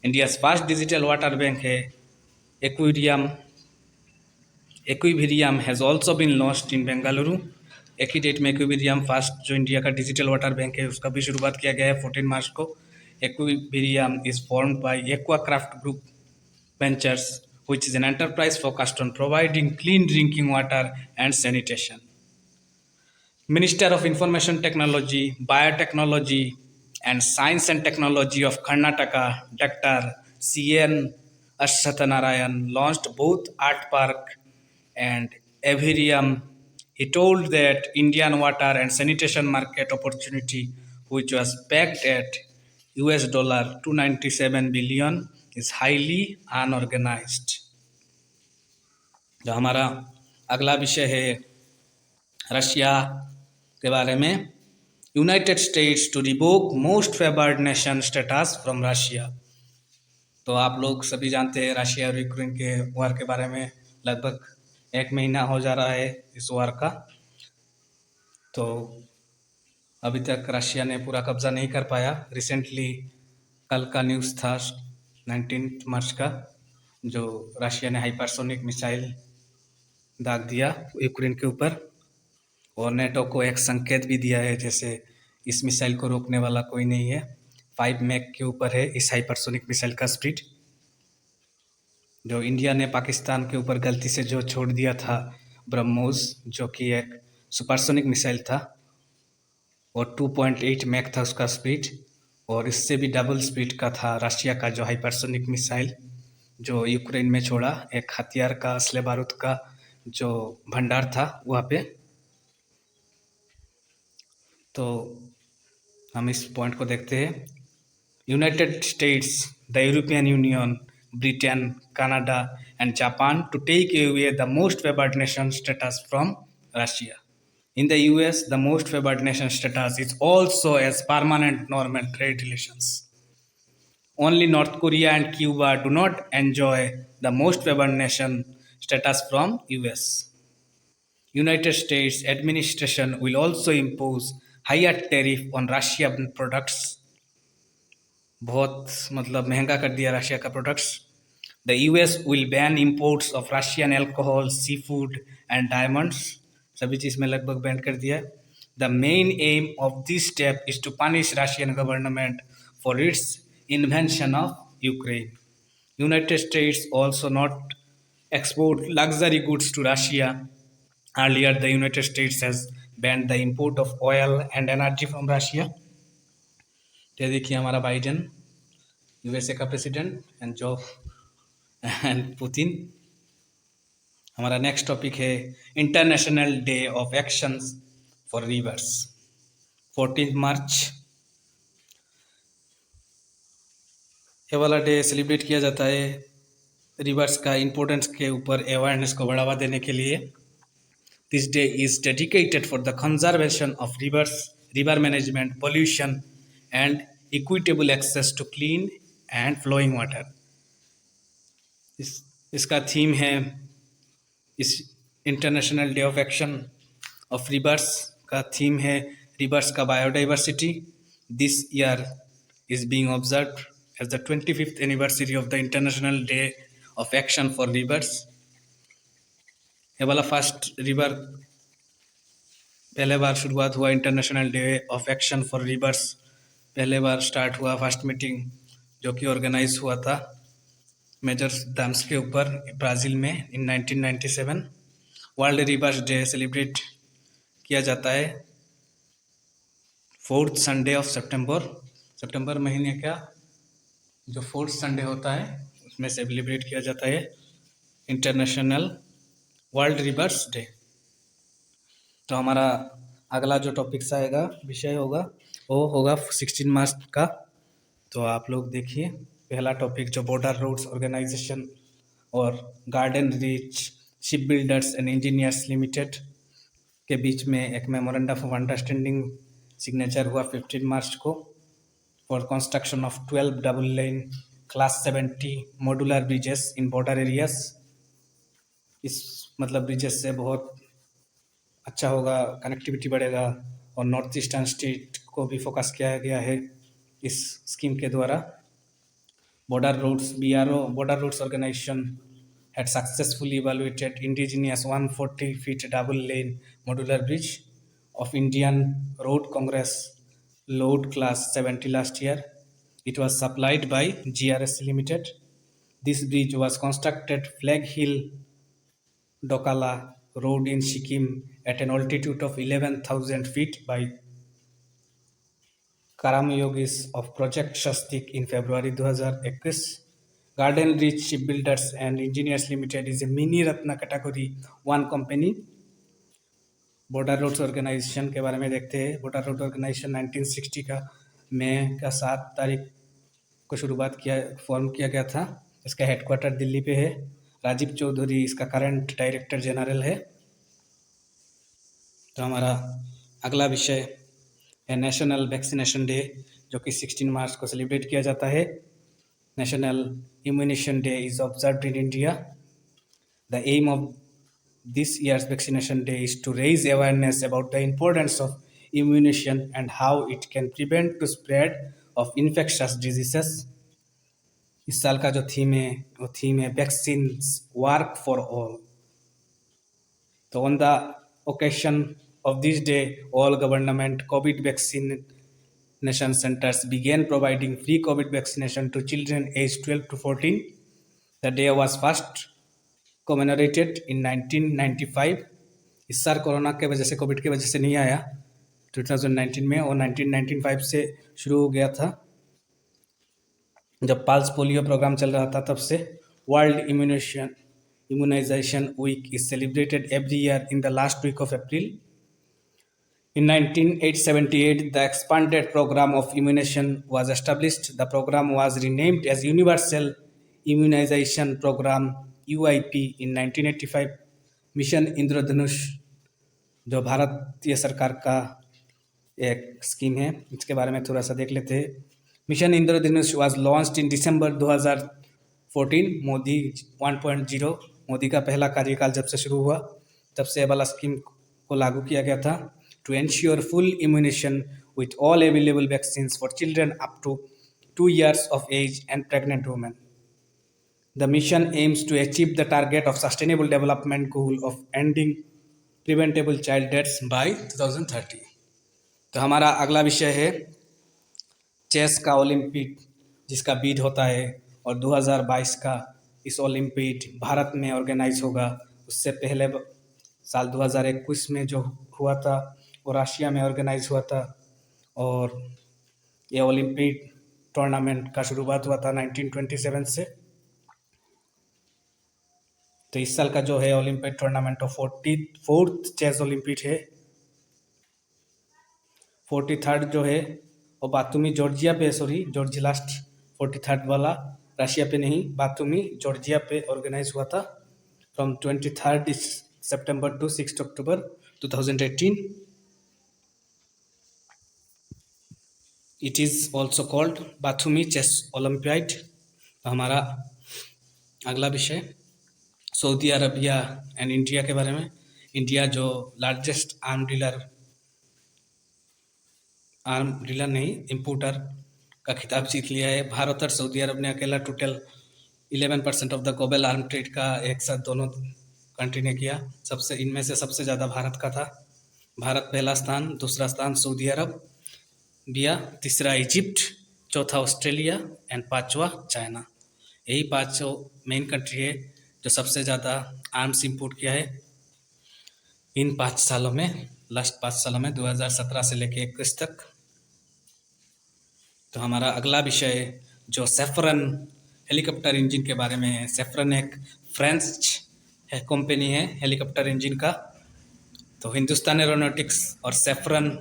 India's first digital water bank है Equivirium has also been launched in Bengaluru. एक ही date में एक्विरियम first जो India का digital water bank है उसका भी शुरुआत किया गया है 14 मार्च को। Equivirium is formed by Aquacraft Group Ventures, which is an enterprise focused on providing clean drinking water and sanitation. Minister of Information Technology, Biotechnology and Science and Technology of Karnataka, Dr. C.N. Ashwathanarayan launched both Art Park and Evirium. He told that Indian water and sanitation market opportunity, which was pegged at $297 billion, is highly unorganized. जो हमारा अगला विषय है Russia के बारे में। United States to revoke most favoured nation status from Russia. तो आप लोग सभी जानते हैं रशिया और यूक्रेन के वार के बारे में। लगभग 1 महीना हो जा रहा है इस वार का। तो अभी तक रशिया ने पूरा कब्जा नहीं कर पाया। रिसेंटली कल का न्यूज़ था 19 मार्च का, जो रशिया ने हाइपरसोनिक मिसाइल दाग दिया यूक्रेन के ऊपर और नेटो को एक संकेत भी दिया है जैसे इस मिसाइल को रोकने वाला कोई नहीं है। 5 मैक के ऊपर है इस हाइपरसोनिक मिसाइल का स्पीड। जो इंडिया ने पाकिस्तान के ऊपर गलती से जो छोड़ दिया था ब्रह्मोस, जो कि एक सुपरसोनिक मिसाइल था और 2.8 मैक था उसका स्पीड, और इससे भी डबल स्पीड का था रशिया का जो हाइपरसोनिक मिसाइल जो यूक्रेन में छोड़ा। एक हथियार का, असले बारूद का जो भंडार था वहाँ पे। तो हम इस पॉइंट को देखते हैं। United States, the European Union, Britain, Canada and Japan to take away the most favoured nation status from Russia. In the US, the most favored nation status is also as permanent normal trade relations. Only North Korea and Cuba do not enjoy the most favored nation status from US. United States administration will also impose higher tariff on Russian products. बहुत मतलब महंगा कर दिया Russia का products. The US will ban imports of Russian alcohol, seafood and diamonds. सभी चीज़ में लगभग ban कर दिया. The main aim of this step is to punish Russian government for its invasion of Ukraine. United States also not export luxury goods to Russia. Earlier, the United States has banned the import of oil and energy from Russia. ये देखिए हमारा Biden USA का president and जो and Putin. हमारा next topic है international day of actions for reverse. 14 मार्च ये वाला day celebrate किया जाता है रिवर्स का इम्पोर्टेंस के ऊपर अवेयरनेस को बढ़ावा देने के लिए. This day is dedicated for the conservation of rivers, river management, pollution and equitable access to clean and flowing water. इसका थीम है, इस international day of action of rivers का थीम है रिवर्स का biodiversity. This year is being observed as the 25th anniversary of the international day of action for rivers. ये वाला first river पहले बार शुरुआत हुआ international day of action for reverse. पहले बार स्टार्ट हुआ फर्स्ट मीटिंग जो कि ऑर्गेनाइज हुआ था मेजर डैम्स के ऊपर ब्राज़ील में इन 1997. वर्ल्ड रिवर्स डे सेलिब्रेट किया जाता है 4th संडे ऑफ सितंबर महीने का जो 4th संडे होता है उसमें सेलिब्रेट किया जाता है इंटरनेशनल वर्ल्ड रिवर्स डे. तो हमारा अगला जो टॉपिक्स आएगा विषय होगा वो होगा 16 मार्च का. तो आप लोग देखिए पहला टॉपिक जो बॉर्डर रोड्स ऑर्गेनाइजेशन और garden reach ship builders and engineers limited के बीच में एक मेमोरेंडम ऑफ अंडरस्टैंडिंग सिग्नेचर हुआ 15 मार्च को for construction of 12 double lane class 70 modular bridges in border areas. इस मतलब ब्रिजेस से बहुत अच्छा होगा, कनेक्टिविटी बढ़ेगा और नॉर्थ ईस्टर्न स्टेट को भी फोकस किया गया है इस स्कीम के द्वारा. Border roads BRO border roads organisation had successfully evaluated indigenous 140 feet double lane modular bridge of Indian Road Congress load class 70 last year. It was supplied by GRS Limited. This bridge was constructed Flag Hill Dokala Road in Sikkim at an altitude of 11,000 feet by Karamyogis of Project Shastik in February 2021. Garden Reach Shipbuilders and Engineers Limited is a mini Ratna category 1 company. Border roads organisation के बारे में देखते हैं. Border road organisation 1960 का मई का 7 तारीख को form किया गया था. इसका हेडक्वार्टर दिल्ली पे है. राजीव चौधरी इसका करंट डायरेक्टर जनरल है. तो हमारा अगला विषय है नेशनल वैक्सीनेशन डे जो कि 16 मार्च को सेलिब्रेट किया जाता है. National immunisation day is observed in India. The aim of this year's vaccination day is to raise awareness about the importance of immunization and how it can prevent the spread of infectious diseases. इस साल का जो theme है वो theme है vaccines work for all. तो on the occasion of this day all government COVID vaccination centers began providing free COVID vaccination to children aged 12 to 14. The day was first commemorated in 1995. इस साल corona के वजह से Covid की वजह से नहीं आया 2019 में और 1995 से शुरू हो गया था जब पल्स पोलियो प्रोग्राम चल रहा था. तब से world immunization week is celebrated every year in the last week of April. In 1978 the expanded program of immunization was established. The program was renamed as Universal Immunization Program UIP in 1985. Mission इंद्रधनुष जो भारतीय सरकार का एक scheme है इसके बारे में थोड़ा सा देख लेते हैं. Mission Indradhanush was launched in December 2014. Modi 1.0 Modi का पहला कार्यकाल जब से शुरू हुआ तब से ये वाला स्कीम को लागू किया गया था to ensure full immunisation with all available vaccines for children up to 2 years of age and pregnant women. The mission aims to achieve the target of Sustainable Development Goal of ending preventable child deaths by 2030. तो हमारा अगला विषय है chess का Olympic जिसका बीड होता है और 2022 का इस ओलंपिक भारत में ऑर्गेनाइज होगा। उससे पहले साल 2021 में जो हुआ था वो रशिया में ऑर्गेनाइज हुआ था और ये ओलंपिक टूर्नामेंट का शुरुआत हुआ था 1927 से। तो इस साल का जो है Olympic tournament 44th chess Olympic है। 43rd जो है वो बातूमी जॉर्जिया पे, जॉर्जी लास्ट 43rd वाला रशिया पे नहीं, बातूमी जॉर्जिया पे ऑर्गेनाइज हुआ था फ्रॉम 23rd सितंबर टू 6 अक्टूबर 2018। It is also called Batumi chess olympiad. हमारा अगला विषय सऊदी अरबिया एंड इंडिया के बारे में। इंडिया जो लार्जेस्ट आर्म डीलर नहीं इम्पोर्टर का खिताब जीत लिया है। भारत और सऊदी अरब ने अकेला total 11% of the global arm trade का एक साथ दोनों कंट्री ने किया। इनमें से सबसे ज़्यादा भारत का था। भारत पहला स्थान, दूसरा स्थान सऊदी अरब दिया, तीसरा इजिप्ट, चौथा ऑस्ट्रेलिया एंड पांचवा चाइना। यही पांचों मेन कंट्री है जो सबसे ज़्यादा आर्म्स इंपोर्ट किया है इन 5 सालों में, लास्ट 5 सालों में 2017 से लेके 21 तक। तो हमारा अगला विषय जो सेफ्रन हेलीकॉप्टर इंजन के बारे में है। सेफ्रन एक फ्रेंच कंपनी है हेलीकॉप्टर इंजन का। तो हिंदुस्तान एरोनॉटिक्स और सेफ्रन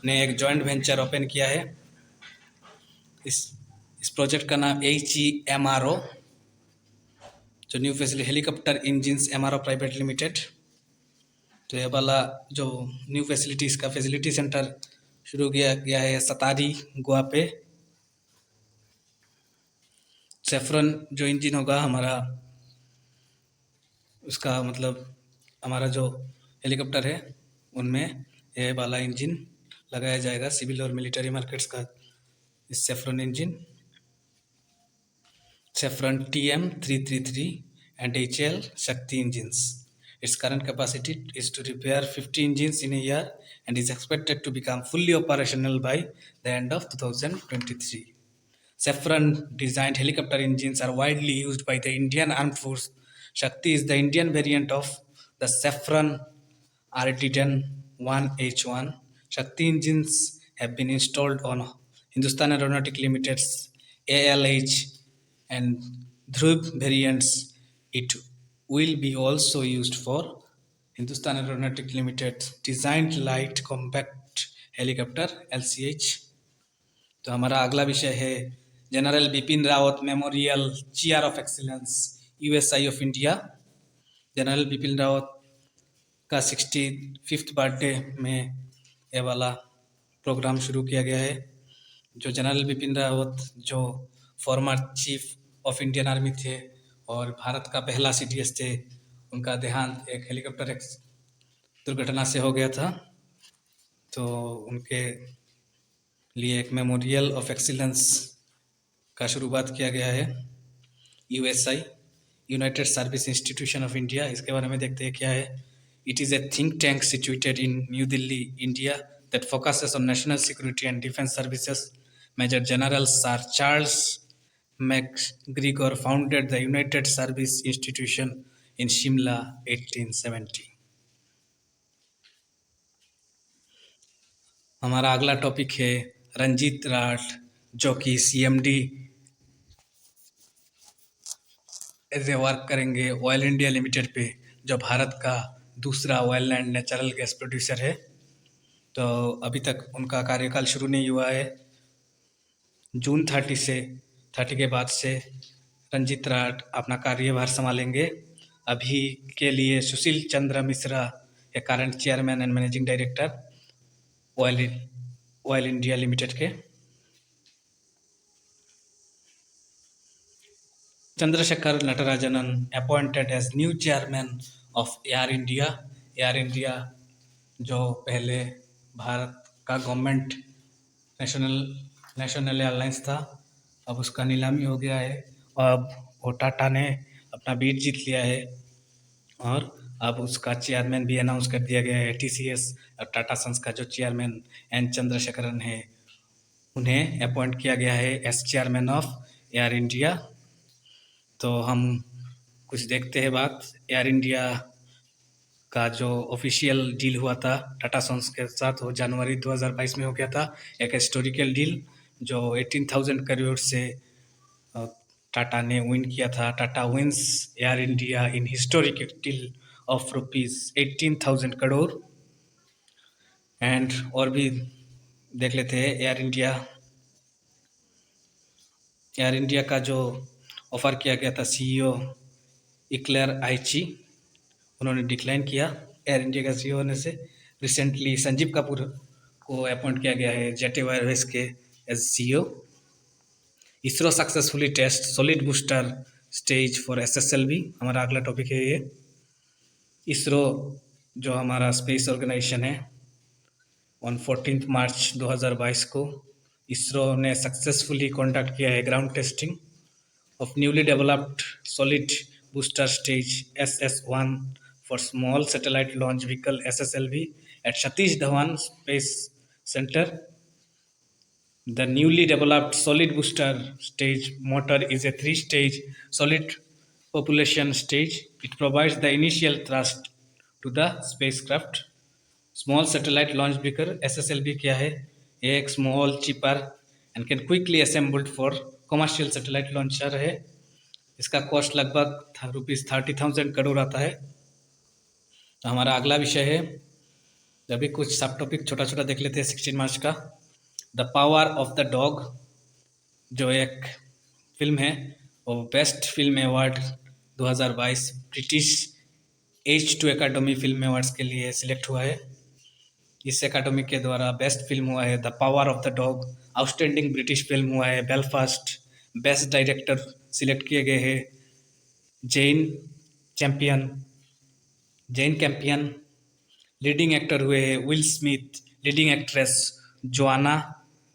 ने एक जॉइंट वेंचर ओपन किया है। इस प्रोजेक्ट का नाम HEMRO, जो new facility helicopter engines MRO private limited. तो ये वाला जो न्यू फैसिलिटी, इसका फैसिलिटी सेंटर शुरू किया गया है सतारी गोवा पे। सेफ्रन जो इंजन होगा हमारा, उसका मतलब हमारा जो हेलीकॉप्टर है उनमें ये वाला इंजन लगाया जाएगा, सिविल और मिलिट्री मार्केट्स का इस saffron engine. Saffron TM333 and HL Shakti engines. Its current capacity is to repair 50 engines in a year and is expected to become fully operational by the end of 2023. Saffron designed helicopter engines are widely used by the Indian Armed Force. Shakti is the Indian variant of the Saffron Artidan 1H1. Shakti engines have been installed on Hindustan Aeronautics Limited's ALH and Dhruv variants. It will be also used for Hindustan Aeronautics Limited designed light compact helicopter LCH। तो हमारा अगला विषय है general Bipin Rawat memorial chair of excellence USI of India. General Bipin Rawat का 65th birthday में ये वाला programme शुरू किया गया है। जो जनरल बिपिन रावत जो former chief of Indian army थे और भारत का पहला CDS थे, उनका देहांत एक हेलीकॉप्टर दुर्घटना से हो गया था। तो उनके लिए एक मेमोरियल ऑफ एक्सीलेंस का शुरुआत किया गया है USI, United service institution of India. इसके बारे में देखते हैं क्या है। It is A think tank situated in New Delhi, India that focuses on national security and defense services. Major General Sir Charles MacGregor founded the United Service Institution in Shimla 1870। हमारा अगला topic है रंजीत राठ, जो कि CMD एज ए वर्क करेंगे oil India limited पे, जो भारत का दूसरा oil and natural gas producer है। तो अभी तक उनका कार्यकाल शुरू नहीं हुआ है। जून 30 के बाद से रंजीत राठ अपना कार्यभार संभालेंगे। अभी के लिए सुशील चंद्र मिश्रा या current chairman and managing director oil India limited के। Chandrasekhar Natarajanan appointed as new chairman of Air India. Air India जो पहले भारत का गवर्नमेंट नेशनल नेशनल एयरलाइंस था, अब उसका नीलामी हो गया है और अब वो टाटा ने अपना बीट जीत लिया है और अब उसका चेयरमैन भी अनाउंस कर दिया गया है। टीसीएस और टाटा सन्स का जो चेयरमैन एन चंद्रशेखरन है, उन्हें अपॉइंट किया गया है as chairman of Air India. तो हम कुछ देखते हैं बात। एयर इंडिया का जो ऑफिशियल डील हुआ था टाटा सन्स के साथ, वो जनवरी 2022 में हो गया था। एक हिस्टोरिकल डील जो 18,000 करोड़ से टाटा ने विन किया था। Tata wins Air India in historical deal of ₹18,000 crore. And और भी देख लेते हैं। एयर इंडिया का जो ऑफ़र किया गया था सीईओ इक्लेयर आइची, उन्होंने डिक्लाइन किया एयर इंडिया का सीईओ होने से। रिसेंटली संजीव कपूर को अपॉइंट किया गया है जेट एयरवेज के as CEO. ISRO successfully test solid booster stage for SSLV, हमारा अगला टॉपिक है ये। इसरो जो हमारा स्पेस ऑर्गेनाइजेशन है, ऑन 14 मार्च 2022 को इसरो ने सक्सेसफुली कंडक्ट किया है ground testing of newly developed solid booster stage SS-1 for small satellite launch vehicle SSLV at Satish Dhawan Space Center. The newly developed solid booster stage motor is a three-stage solid propulsion stage. It provides the initial thrust to the spacecraft. Small satellite launch vehicle SSLV क्या है? ये एक small, cheaper and can quickly assembled for commercial satellite launcher है। इसका cost लगभग ₹30,000 करोड़ आता है। तो हमारा अगला विषय है, अभी कुछ सब टॉपिक छोटा छोटा देख लेते हैं 16 मार्च का। The power of the dog जो एक फिल्म है, वो best film award 2022 British H2 academy film awards के लिए सिलेक्ट हुआ है। इस एकेडमी के द्वारा बेस्ट फिल्म हुआ है the power of the dog. Outstanding British film हुआ है बेलफास्ट। बेस्ट डायरेक्टर सिलेक्ट किए गए हैं जेन कैंपियन। लीडिंग एक्टर हुए हैं Will Smith. Leading actress Joanna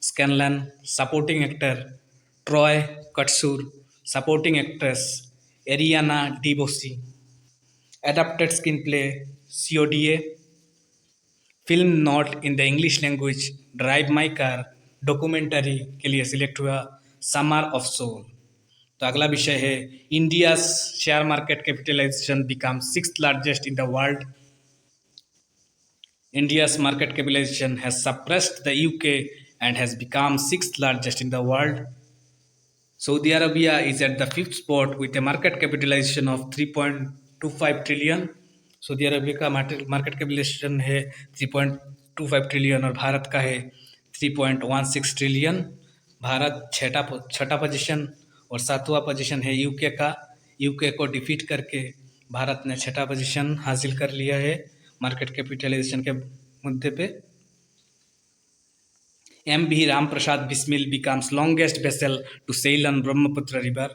Scanlan. Supporting actor Troy Kotsur. Supporting actress Ariana DeBose. Adapted screen play CODA। Film not in the English language drive my car documentary के लिए select हुआ summer of soul. तो अगला विषय है India share market capitalisation become 6th largest in the world. India's market capitalization has suppressed the UK and has become 6th largest in the world. Saudi Arabia is at the 5th spot with a market capitalization of 3.25 trillion. Saudi Arabia का market capitalisation है 3.25 trillion और भारत का है 3.16 trillion. Bharat छठा position और 7वां position है UK का। UK को डिफीट करके भारत ने छठा पोजीशन हासिल कर लिया है मार्केट कैपिटलाइजेशन के मुद्दे पे। MV Ramprasad Bismil becomes longest vessel to sail on Brahmaputra river.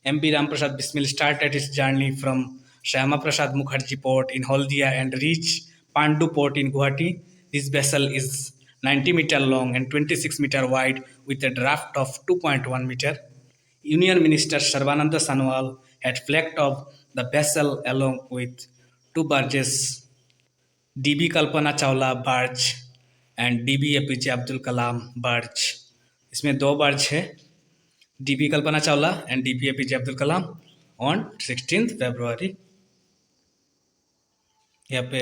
MV Ramprasad Bismil started his journey from Shyama Prasad Mukherjee Port in Haldia and reached Pandu Port in Guwahati. This vessel is 90 meter long and 26 meter wide with a draft of 2.1 meter. Union Minister Sarbananda Sonowal had flagged off the vessel along with two barges, DB Kalpana Chawla barge and DB APJ Abdul Kalam barge. इसमें 2 barge है, DB Kalpana Chawla and DB APJ Abdul Kalam on 16 फरवरी। यहाँ पे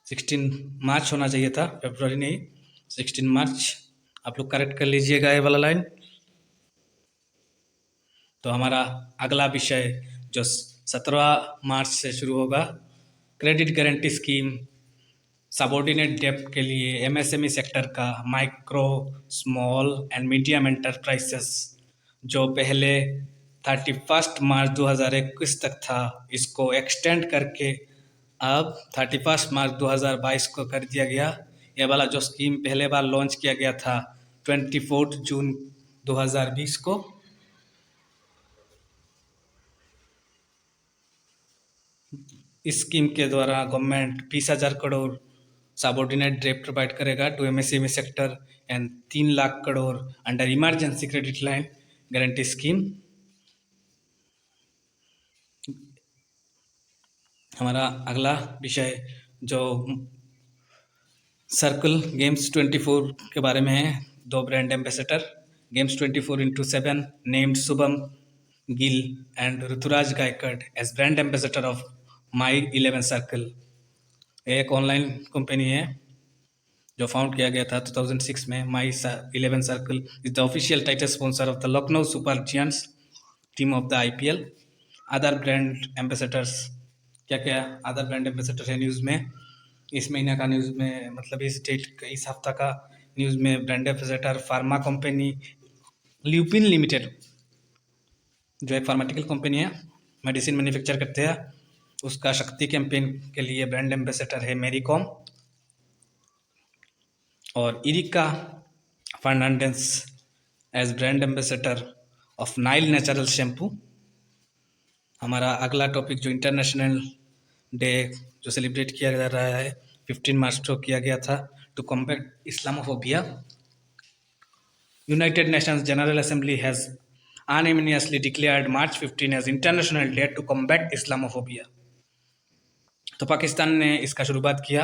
16 मार्च होना चाहिए था, फरवरी नहीं 16 मार्च। आप लोग करेक्ट कर लीजिएगा ये वाला लाइन। तो हमारा अगला विषय जो 17 मार्च से शुरू होगा, क्रेडिट गारंटी स्कीम सबॉर्डिनेट डेप्ट के लिए MSME सेक्टर का micro small and medium enterprises जो पहले 31 मार्च 2021 तक था, इसको एक्सटेंड करके अब 31 मार्च 2022 को कर दिया गया। ये वाला जो स्कीम पहले बार लॉन्च किया गया था 24 जून 2020 को, इस स्कीम के द्वारा government 20,000 crore subordinate debt provide करेगा to MSME sector and 3 lakh crore under emergency credit line guarantee scheme. हमारा अगला विषय जो सर्कल गेम्स 24 के बारे में है। 2 brand ambassador games 24/7 named Shubham Gill and Ruturaj Gaikwad as brand ambassador of my 11 circle. एक ऑनलाइन कंपनी है जो फाउंड किया गया था 2006 में। My 11 circle is the official title sponsor of the Lucknow super giants team of the IPL. Other brand ambassadors क्या क्या other brand ambassador है न्यूज़ में इस महीने का न्यूज़ में, मतलब इस डेट इस हफ्ता का न्यूज़ में brand ambassador pharma company lupin limited जो एक फार्माटिकल कंपनी है, मेडिसिन मैन्युफैक्चर करते हैं, उसका शक्ति कैंपेन के लिए ब्रांड एम्बेसडर है मेरी कॉम। और Erica Fernandes as brand ambassador of Nyle natural shampoo. हमारा अगला टॉपिक जो इंटरनेशनल डे जो सेलिब्रेट किया जा रहा है 15 मार्च को किया गया था to combat Islamophobia. United Nations General Assembly has unanimously declared March 15 as International Day to combat Islamophobia। तो पाकिस्तान ने इसका शुरुआत किया,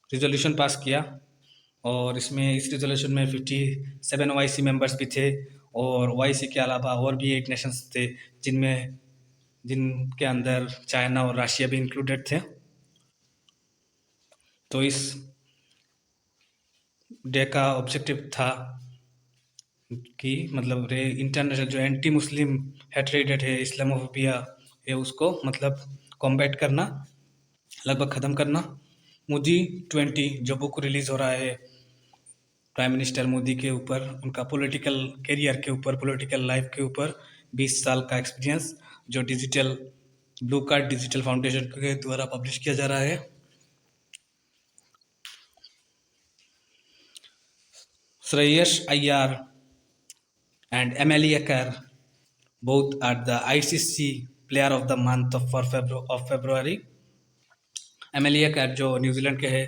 रिजोल्यूशन पास किया और इसमें इस रिजोल्यूशन में 57 OIC मेंबर्स भी थे और OIC के अलावा और भी 8 नेशंस थे जिनके अंदर चाइना और रशिया भी इंक्लूडेड थे। तो इस डे का ऑब्जेक्टिव था कि मतलब इंटरनेशनल जो एंटी मुस्लिम हेट्रेड है इस्लामोफोबिया है उसको मतलब कॉम्बैट करना, लगभग ख़त्म करना। मोदी 20 जो बुक रिलीज़ हो रहा है प्राइम मिनिस्टर मोदी के ऊपर, उनका पॉलिटिकल करियर के ऊपर, पॉलिटिकल लाइफ के ऊपर 20 साल का एक्सपीरियंस जो digital blue card digital foundation के द्वारा पब्लिश किया जा रहा है। Shreyas Iyer and Amelia Kerr both are the ICC Player of the Month of February। Amelia Kerr जो न्यूजीलैंड के है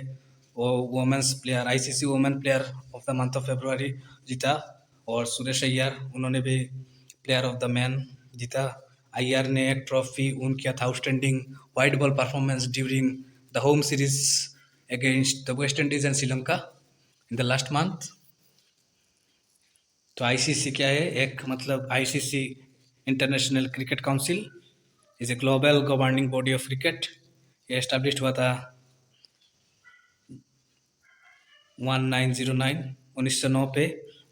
वो women's player ICC women player of the month of February जीता और सुरेश अय्यर उन्होंने भी प्लेयर ऑफ द मैन जीता। अय्यर ने एक ट्रॉफी ऊन किया था outstanding wide ball performance during the home series against the West Indies and Sri Lanka in the last month. तो आईसीसी क्या है, एक मतलब ICC International Cricket Council is a global governing body of cricket. ये establish हुआ था 1909 पे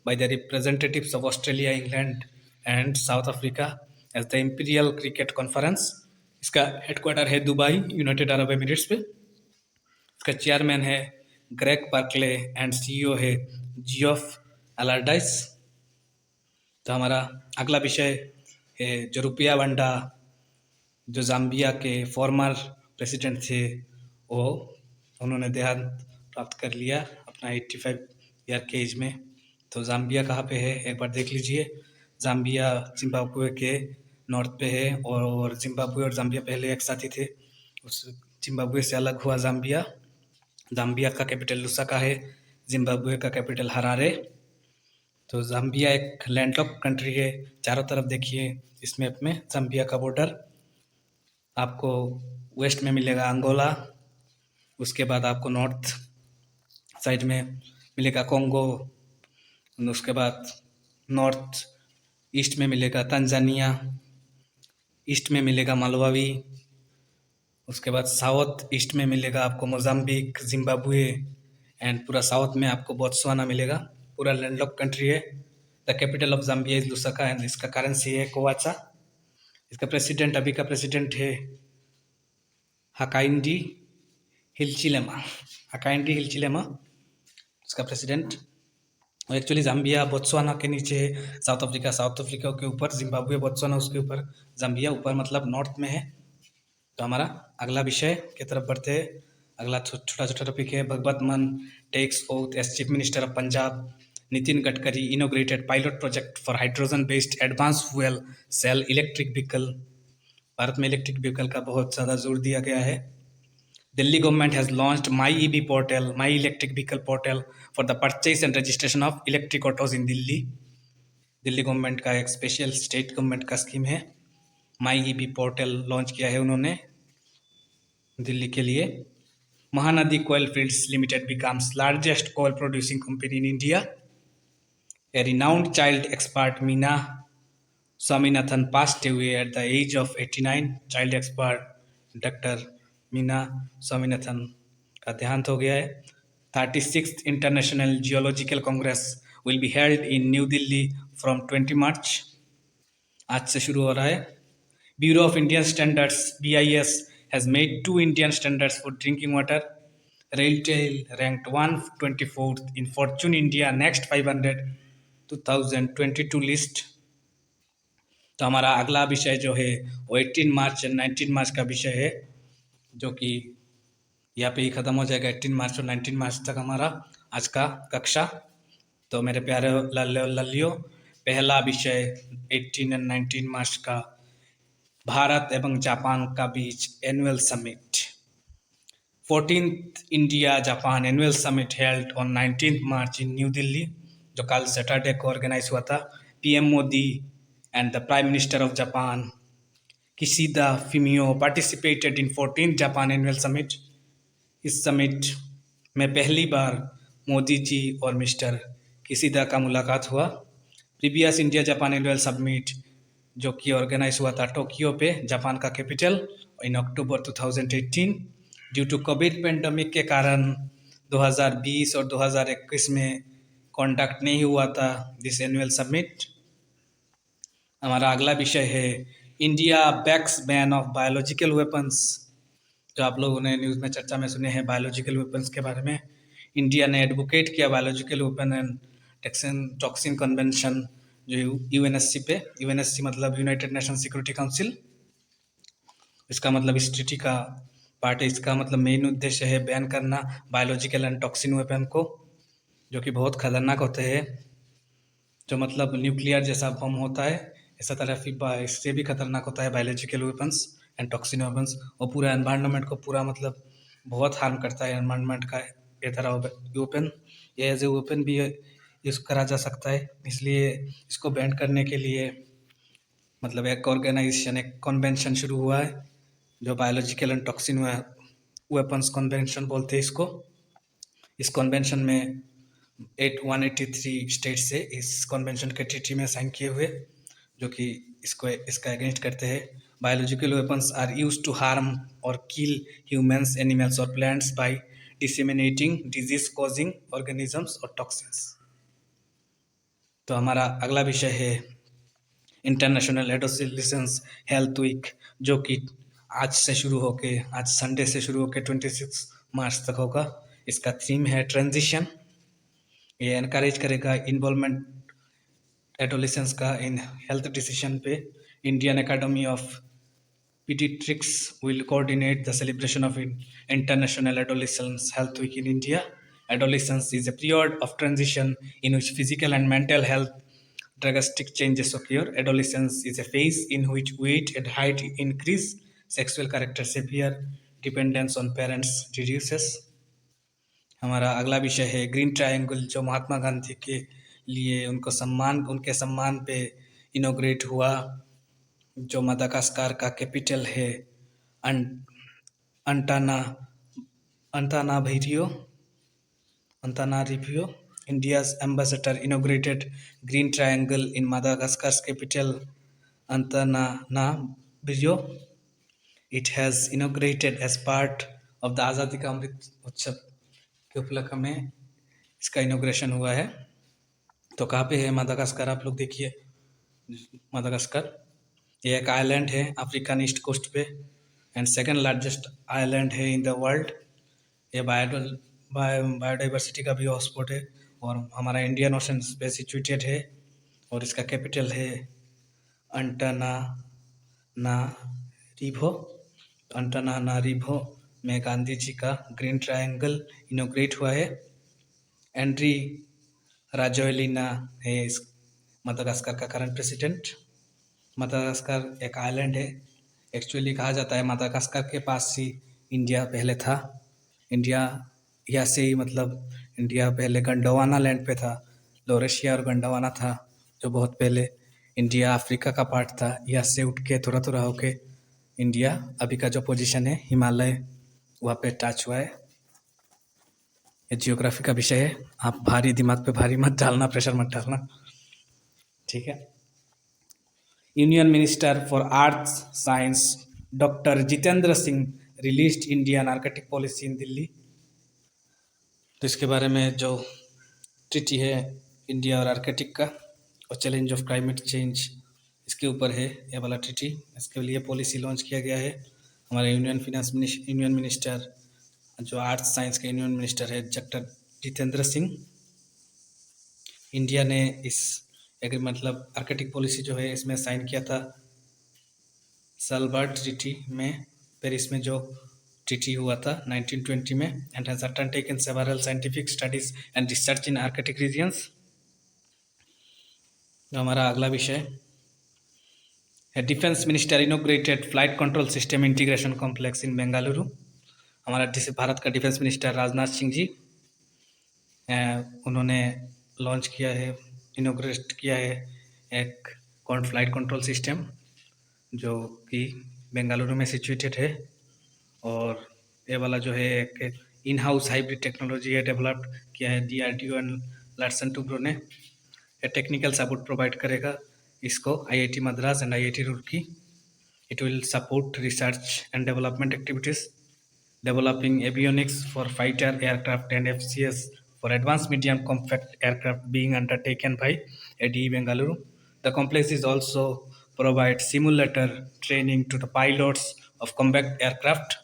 by the representatives of Australia, England and South Africa as the Imperial Cricket Conference. इसका हेडक्वार्टर है दुबई, यूनाइटेड अरब एमिरेट्स पे। इसका chairman है Greg पार्कले and CEO है जियोफ अलार्डाइस। तो हमारा अगला विषय है जो रुपिया वंडा जो जाम्बिया के फॉर्मर प्रेसिडेंट थे वो उन्होंने देहांत प्राप्त कर लिया अपना 85 ईयर के एज में। तो जाम्बिया कहाँ पे है एक बार देख लीजिए। जाम्बिया जिम्बाब्वे के नॉर्थ पे है और जिम्बाब्वे और जाम्बिया पहले एक साथ ही थे, उस जिम्बाब्वे से अलग हुआ जाम्बिया। जाम्बिया का कैपिटल लुसाका है, जिम्बाब्वे का कैपिटल हरारे। तो जाम्बिया एक लैंडलॉक कंट्री है, चारों तरफ देखिए इस मैप में जाम्बिया का बॉर्डर आपको वेस्ट में मिलेगा अंगोला, उसके बाद आपको नॉर्थ साइड में मिलेगा कॉन्गो, उसके बाद नॉर्थ ईस्ट में मिलेगा तंजानिया, ईस्ट में मिलेगा मालवावी, उसके बाद साउथ ईस्ट में मिलेगा आपको मोजाम्बिक, जिम्बाब्वे एंड पूरा साउथ में आपको बोत्सवाना मिलेगा। पूरा लैंडलॉक कंट्री है। The capital of Zambia is Lusaka and इसका करेंसी है कोवाचा। इसका प्रेसिडेंट अभी का प्रेसिडेंट है हकाइंडी हिलचिलेमा, हकाइंडी हिलचिलेमा इसका प्रेसिडेंट। और एक्चुअली जाम्बिया बोत्सवाना के नीचे है, साउथ अफ्रीका के ऊपर जिम्बाब्वे, बोत्सवाना उसके ऊपर, जाम्बिया ऊपर मतलब नॉर्थ में है। तो हमारा अगला विषय की तरफ बढ़ते हैं। अगला छोटा छोटा टॉपिक है Bhagwant Mann takes oath as chief minister of Punjab. Nitin Gadkari inaugurated pilot project for hydrogen based advance fuel cell electric vehicle Bharat में इलेक्ट्रिक व्हीकल का बहुत ज़्यादा जोर दिया गया है। Delhi government has launched my EV portal, my electric vehicle portal for the purchase and registration of electric autos in Delhi. Delhi government का एक स्पेशल स्टेट गवर्नमेंट का स्कीम है, माई ईवी पोर्टल लॉन्च किया है उन्होंने दिल्ली के लिए। Mahanadi Coalfields Limited becomes largest coal producing company in India. A renowned child expert Meena Swaminathan passed away at the age of 89. Child expert Dr. Meena Swaminathan का देहांत हो गया है। 36th International Geological Congress will be held in New Delhi from 20 March. आज से शुरू हो रहा है। Bureau of Indian Standards (BIS) has made 2 Indian standards for drinking water. Railtel ranked 124th in Fortune India Next 500 2022 list. तो हमारा अगला विषय जो है वो 18 मार्च 19 मार्च का विषय है, जो कि यहाँ पे ही ख़त्म हो जाएगा। 18 मार्च और 19 मार्च तक हमारा आज का कक्षा। तो मेरे प्यारे लल्लियों, पहला विषय 18 और 19 मार्च का भारत एवं जापान का बीच annual summit. 14th India Japan annual summit held on 19th March in New Delhi, जो कल सैटरडे को ऑर्गेनाइज हुआ था। PM Modi and the prime minister of Japan Kishida Fumio participated in 14th Japan annual summit. इस summit में पहली बार मोदी जी और mister Kishida का मुलाकात हुआ। Previous India Japan annual summit जो कि ऑर्गेनाइज हुआ था टोक्यो पे, जापान का capital, in October 2018। Due to Covid pandemic के कारण 2020 और 2021 में कॉन्डक्ट नहीं हुआ था दिस एनुअल समिट। हमारा अगला विषय है India backs ban of biological weapons, जो आप लोगों ने न्यूज़ में चर्चा में सुने हैं बायोलॉजिकल वेपन्स के बारे में। इंडिया ने एडवोकेट किया biological weapon and toxin convention जो यूएनएससी पे। यूएनएससी मतलब यूनाइटेड नेशन सिक्योरिटी काउंसिल, इसका मतलब इस ट्रीटी का पार्ट है। इसका मतलब मेन उद्देश्य है बैन करना बायोलॉजिकल एंड टॉक्सिन वेपन को, जो कि बहुत खतरनाक होते हैं, जो मतलब न्यूक्लियर जैसा बम होता है ऐसा तरह फिर इससे भी खतरनाक होता है biological weapons and toxin weapons. और पूरा एनवायरनमेंट को पूरा मतलब बहुत हार्म करता है एनवायरनमेंट का ये तरह वेपन। ये एज ए वेपन भी यूज़ करा जा सकता है, इसलिए इसको बैन करने के लिए मतलब एक ऑर्गेनाइजेशन, एक कन्वेंशन शुरू हुआ है जो biological and toxin weapons convention बोलते हैं इसको। इस कन्वेंशन में 183 स्टेट से इस कन्वेंशन के ट्रीटी में साइन किए हुए, जो कि इसका अगेंस्ट करते हैं। Biological weapons are used to harm और किल ह्यूमंस, एनिमल्स और plants by disseminating disease causing organisms और टॉक्सिन्स। तो हमारा अगला विषय है इंटरनेशनल एडोलेसेंस हेल्थ वीक, जो कि आज संडे से शुरू होके 26 मार्च तक होगा। इसका थीम है ट्रांजिशन। ये एनकरेज करेगा इन्वॉल्वमेंट एडोलेसेंस का इन हेल्थ डिसीजन पे। Indian academy of paediatrics will coordinate the celebration of International Adolescence Health Week in India. Adolescence is a period of transition in which physical and mental health drastic changes occur. Adolescence is a phase in which weight and height increase, sexual characters appear, dependence on parents reduces. हमारा अगला विषय है green triangle, जो महात्मा गांधी के लिए उनके सम्मान पे इनोग्रेट हुआ, जो मदागास्कर का कैपिटल है अंतानारिवियो। India's ambassador inaugurated Green Triangle in Madagascar's capital Antananarivo. It has inaugurated as part of the आज़ादी का अमृत उत्सव के उपलक्ष्य में इसका इनोग्रेशन हुआ है। तो कहाँ पे है मदागास्कर, आप लोग देखिए। मदागास्कर ये एक आइलैंड है अफ्रीकन ईस्ट कोस्ट पे एंड सेकंड लार्जेस्ट आइलैंड है इन द वर्ल्ड। ये बायोडाइवर्सिटी का भी हॉटस्पॉट है और हमारा इंडियन ओशन पे सिचुएटेड है और इसका कैपिटल है अंटानारिवो में गांधी जी का ग्रीन ट्रायंगल इनोग्रेट हुआ है। एंड्री राजोलिना है मदागास्कर का करंट प्रेसिडेंट। मदागास्कर एक आइलैंड है एक्चुअली कहा जाता है मादागास्कर के पास ही इंडिया पहले था। इंडिया यहाँ से ही मतलब इंडिया पहले गंडवाना लैंड पे था। लोरेशिया और गंडवाना था जो बहुत पहले इंडिया अफ्रीका का पार्ट था। यहाँ से उठ के थोड़ा थोड़ा होके इंडिया अभी का जो पोजीशन है हिमालय वहाँ पे टच हुआ है। ये जियोग्राफी का विषय है, आप भारी दिमाग पे भारी मत डालना, प्रेशर मत डालना, ठीक है। Union minister for arts science doctor Jitendra Singh released India narcotic policy in Delhi. तो इसके बारे में जो ट्रीटी है इंडिया और नारकोटिक का और चैलेंज ऑफ क्लाइमेट चेंज, इसके ऊपर है ये वाला ट्रीटी। इसके लिए पॉलिसी लॉन्च किया गया है। हमारे यूनियन मिनिस्टर जो आर्ट्स साइंस के यूनियन मिनिस्टर है डॉक्टर जितेंद्र सिंह, इंडिया ने इस मतलब आर्कटिक पॉलिसी जो है इसमें साइन किया था सलबर्ट ट्रीटी में, पेरिस में जो ट्रीटी हुआ था 1920 में, and has undertaken several scientific studies and research in Arctic regions. जो हमारा अगला विषय है, defence minister inaugurated flight control system integration complex in Bengaluru. हमारा भारत का डिफेंस मिनिस्टर राजनाथ सिंह जी उन्होंने लॉन्च किया है, इनोग्रेट किया है एक फ्लाइट कंट्रोल सिस्टम जो कि बेंगलुरु में सिचुएटेड है। और ये वाला जो है एक इन हाउस हाइब्रिड टेक्नोलॉजी है डेवलप किया है DRDO एंड लार्सन टुब्रो ने। ये टेक्निकल सपोर्ट प्रोवाइड करेगा इसको IIT Madras and IIT Roorkee. It will support research and development activities developing avionics for fighter aircraft and FCS for advanced medium compact aircraft being undertaken by ADE Bengaluru. The complex is also provide simulator training to the pilots of compact aircraft.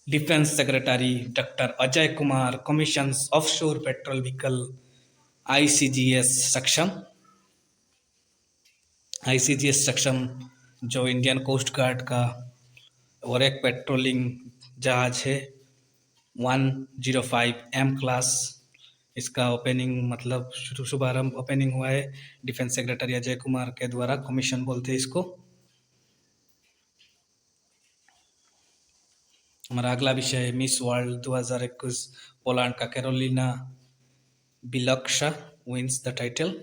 Defense Secretary Dr. Ajay Kumar commissions offshore petrol vehicle ICGS सक्षम। ICGS सक्षम जो Indian coast guard का और एक patrolling जहाज है 105 M class. इसका opening मतलब शुभारंभ ओपनिंग हुआ है डिफेंस सेक्रेटरी अजय कुमार के द्वारा, कमीशन बोलते हैं इसको। हमारा अगला विषय है मिस वर्ल्ड 2021 पोलैंड का कैरोलिना बिलक्शा विंस द टाइटल,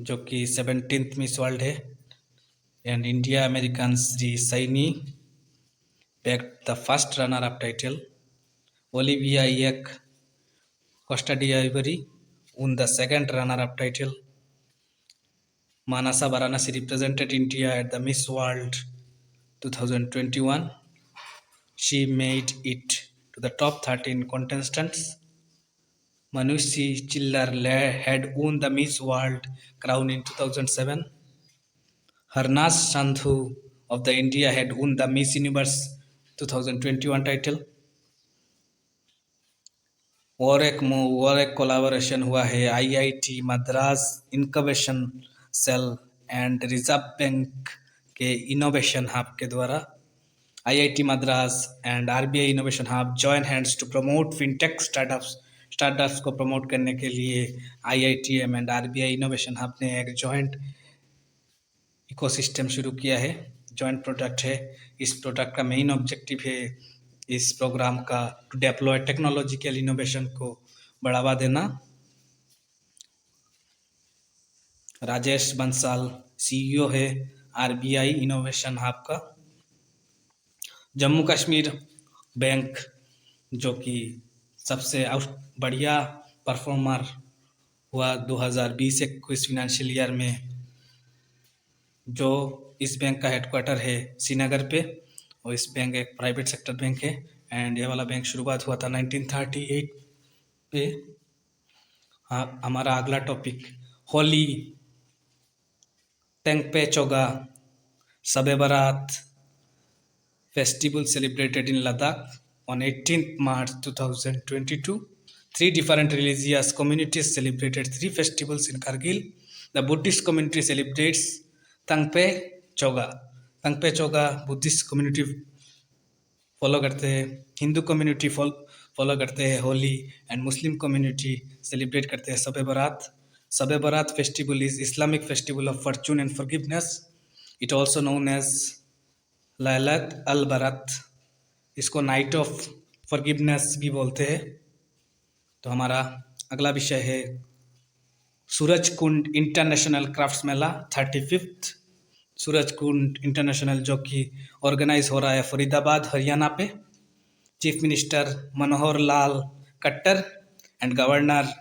जो कि 17th मिस वर्ल्ड है। And India American Shri Saini bagged the first runner-up title. Olivia Ek Costa d'Ivoire won the second runner-up title. Manasa Varanasi represented India at the Miss World 2021. She made it to the top 13 contestants. Manushi Chillar had won the Miss World crown in 2007. Harnas Sandhu of the India had won the Miss Universe 2021 title. और एक collaboration हुआ है IIT Madras incubation cell and Reserve Bank के innovation hub के द्वारा। IIT Madras and RBI innovation hub join hands to promote fintech startups को promote करने के लिए IITM and RBI innovation hub ने एक जॉइंट इकोसिस्टम शुरू किया है, जॉइंट प्रोडक्ट है। इस प्रोडक्ट का मेन ऑब्जेक्टिव है इस प्रोग्राम का टू डेप्लॉय टेक्नोलॉजिकल इनोवेशन को बढ़ावा देना। राजेश बंसल CEO है RBI इनोवेशन हब का। जम्मू कश्मीर बैंक जो कि सबसे बढ़िया परफॉर्मर हुआ 2020-21 फाइनेंशियल ईयर में, जो इस बैंक का हेडक्वार्टर है श्रीनगर पे, और इस बैंक एक प्राइवेट सेक्टर बैंक है। एंड ये वाला बैंक शुरुआत हुआ था 1938 पे। हाँ, हमारा अगला टॉपिक होली, टेंगपे चोगा, शब बारात festival celebrated in Ladakh on 18th March 2022. 3 different religious communities celebrated 3 festivals in Kargil. The Buddhist community celebrates Tangpe Choga. Tangpe Choga Buddhist community follow करते हैं, हिंदू कम्युनिटी फॉलो करते हैं Holi, and Muslim community celebrate करते हैं शब बारात। Shab Barat festival is Islamic festival of fortune and forgiveness. It also known as Lailat al-Barat. इसको night of forgiveness भी बोलते हैं। तो हमारा अगला विषय है Suraj Kund international crafts Mela 35th Suraj Kund international, जो कि ऑर्गेनाइज हो रहा है फरीदाबाद हरियाणा पे। Chief minister Manohar Lal Khattar and governor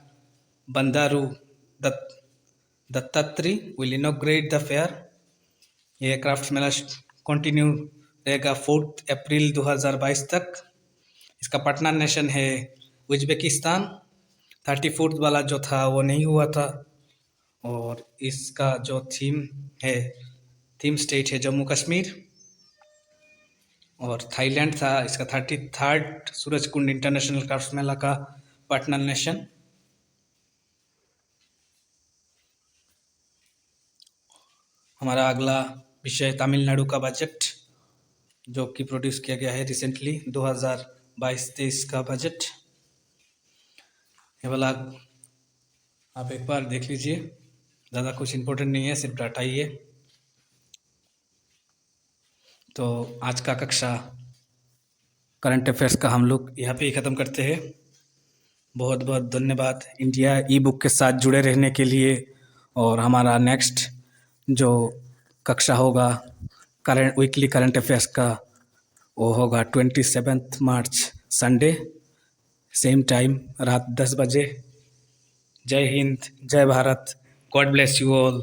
Bandaru Dattatreya will inaugurate the fair. ये क्राफ्ट्स मेला कंटिन्यू रहेगा 4 अप्रैल 2022 तक। इसका पार्टनर नेशन है उज्बेकिस्तान। 34th वाला जो था वो नहीं हुआ था। और इसका जो थीम स्टेट है जम्मू कश्मीर। और थाईलैंड था इसका 33rd सूरज कुंड इंटरनेशनल क्राफ्ट्स मेला का पार्टनर नेशन। हमारा अगला विषय तमिलनाडु का बजट, जो कि प्रोड्यूस किया गया है रिसेंटली 2022-23 का बजट। ये वाला आप एक बार देख लीजिए, ज़्यादा कुछ इम्पोर्टेंट नहीं है, सिर्फ डाटा ही है। तो आज का कक्षा करंट अफेयर्स का हम लोग यहाँ पे ही ख़त्म करते हैं। बहुत बहुत धन्यवाद इंडिया ई बुक के साथ जुड़े रहने के लिए। और हमारा नेक्स्ट जो कक्षा होगा वीकली करंट अफेयर्स का, वो होगा 27 मार्च संडे, सेम टाइम रात 10 बजे। जय हिंद, जय Bharat, God bless you all.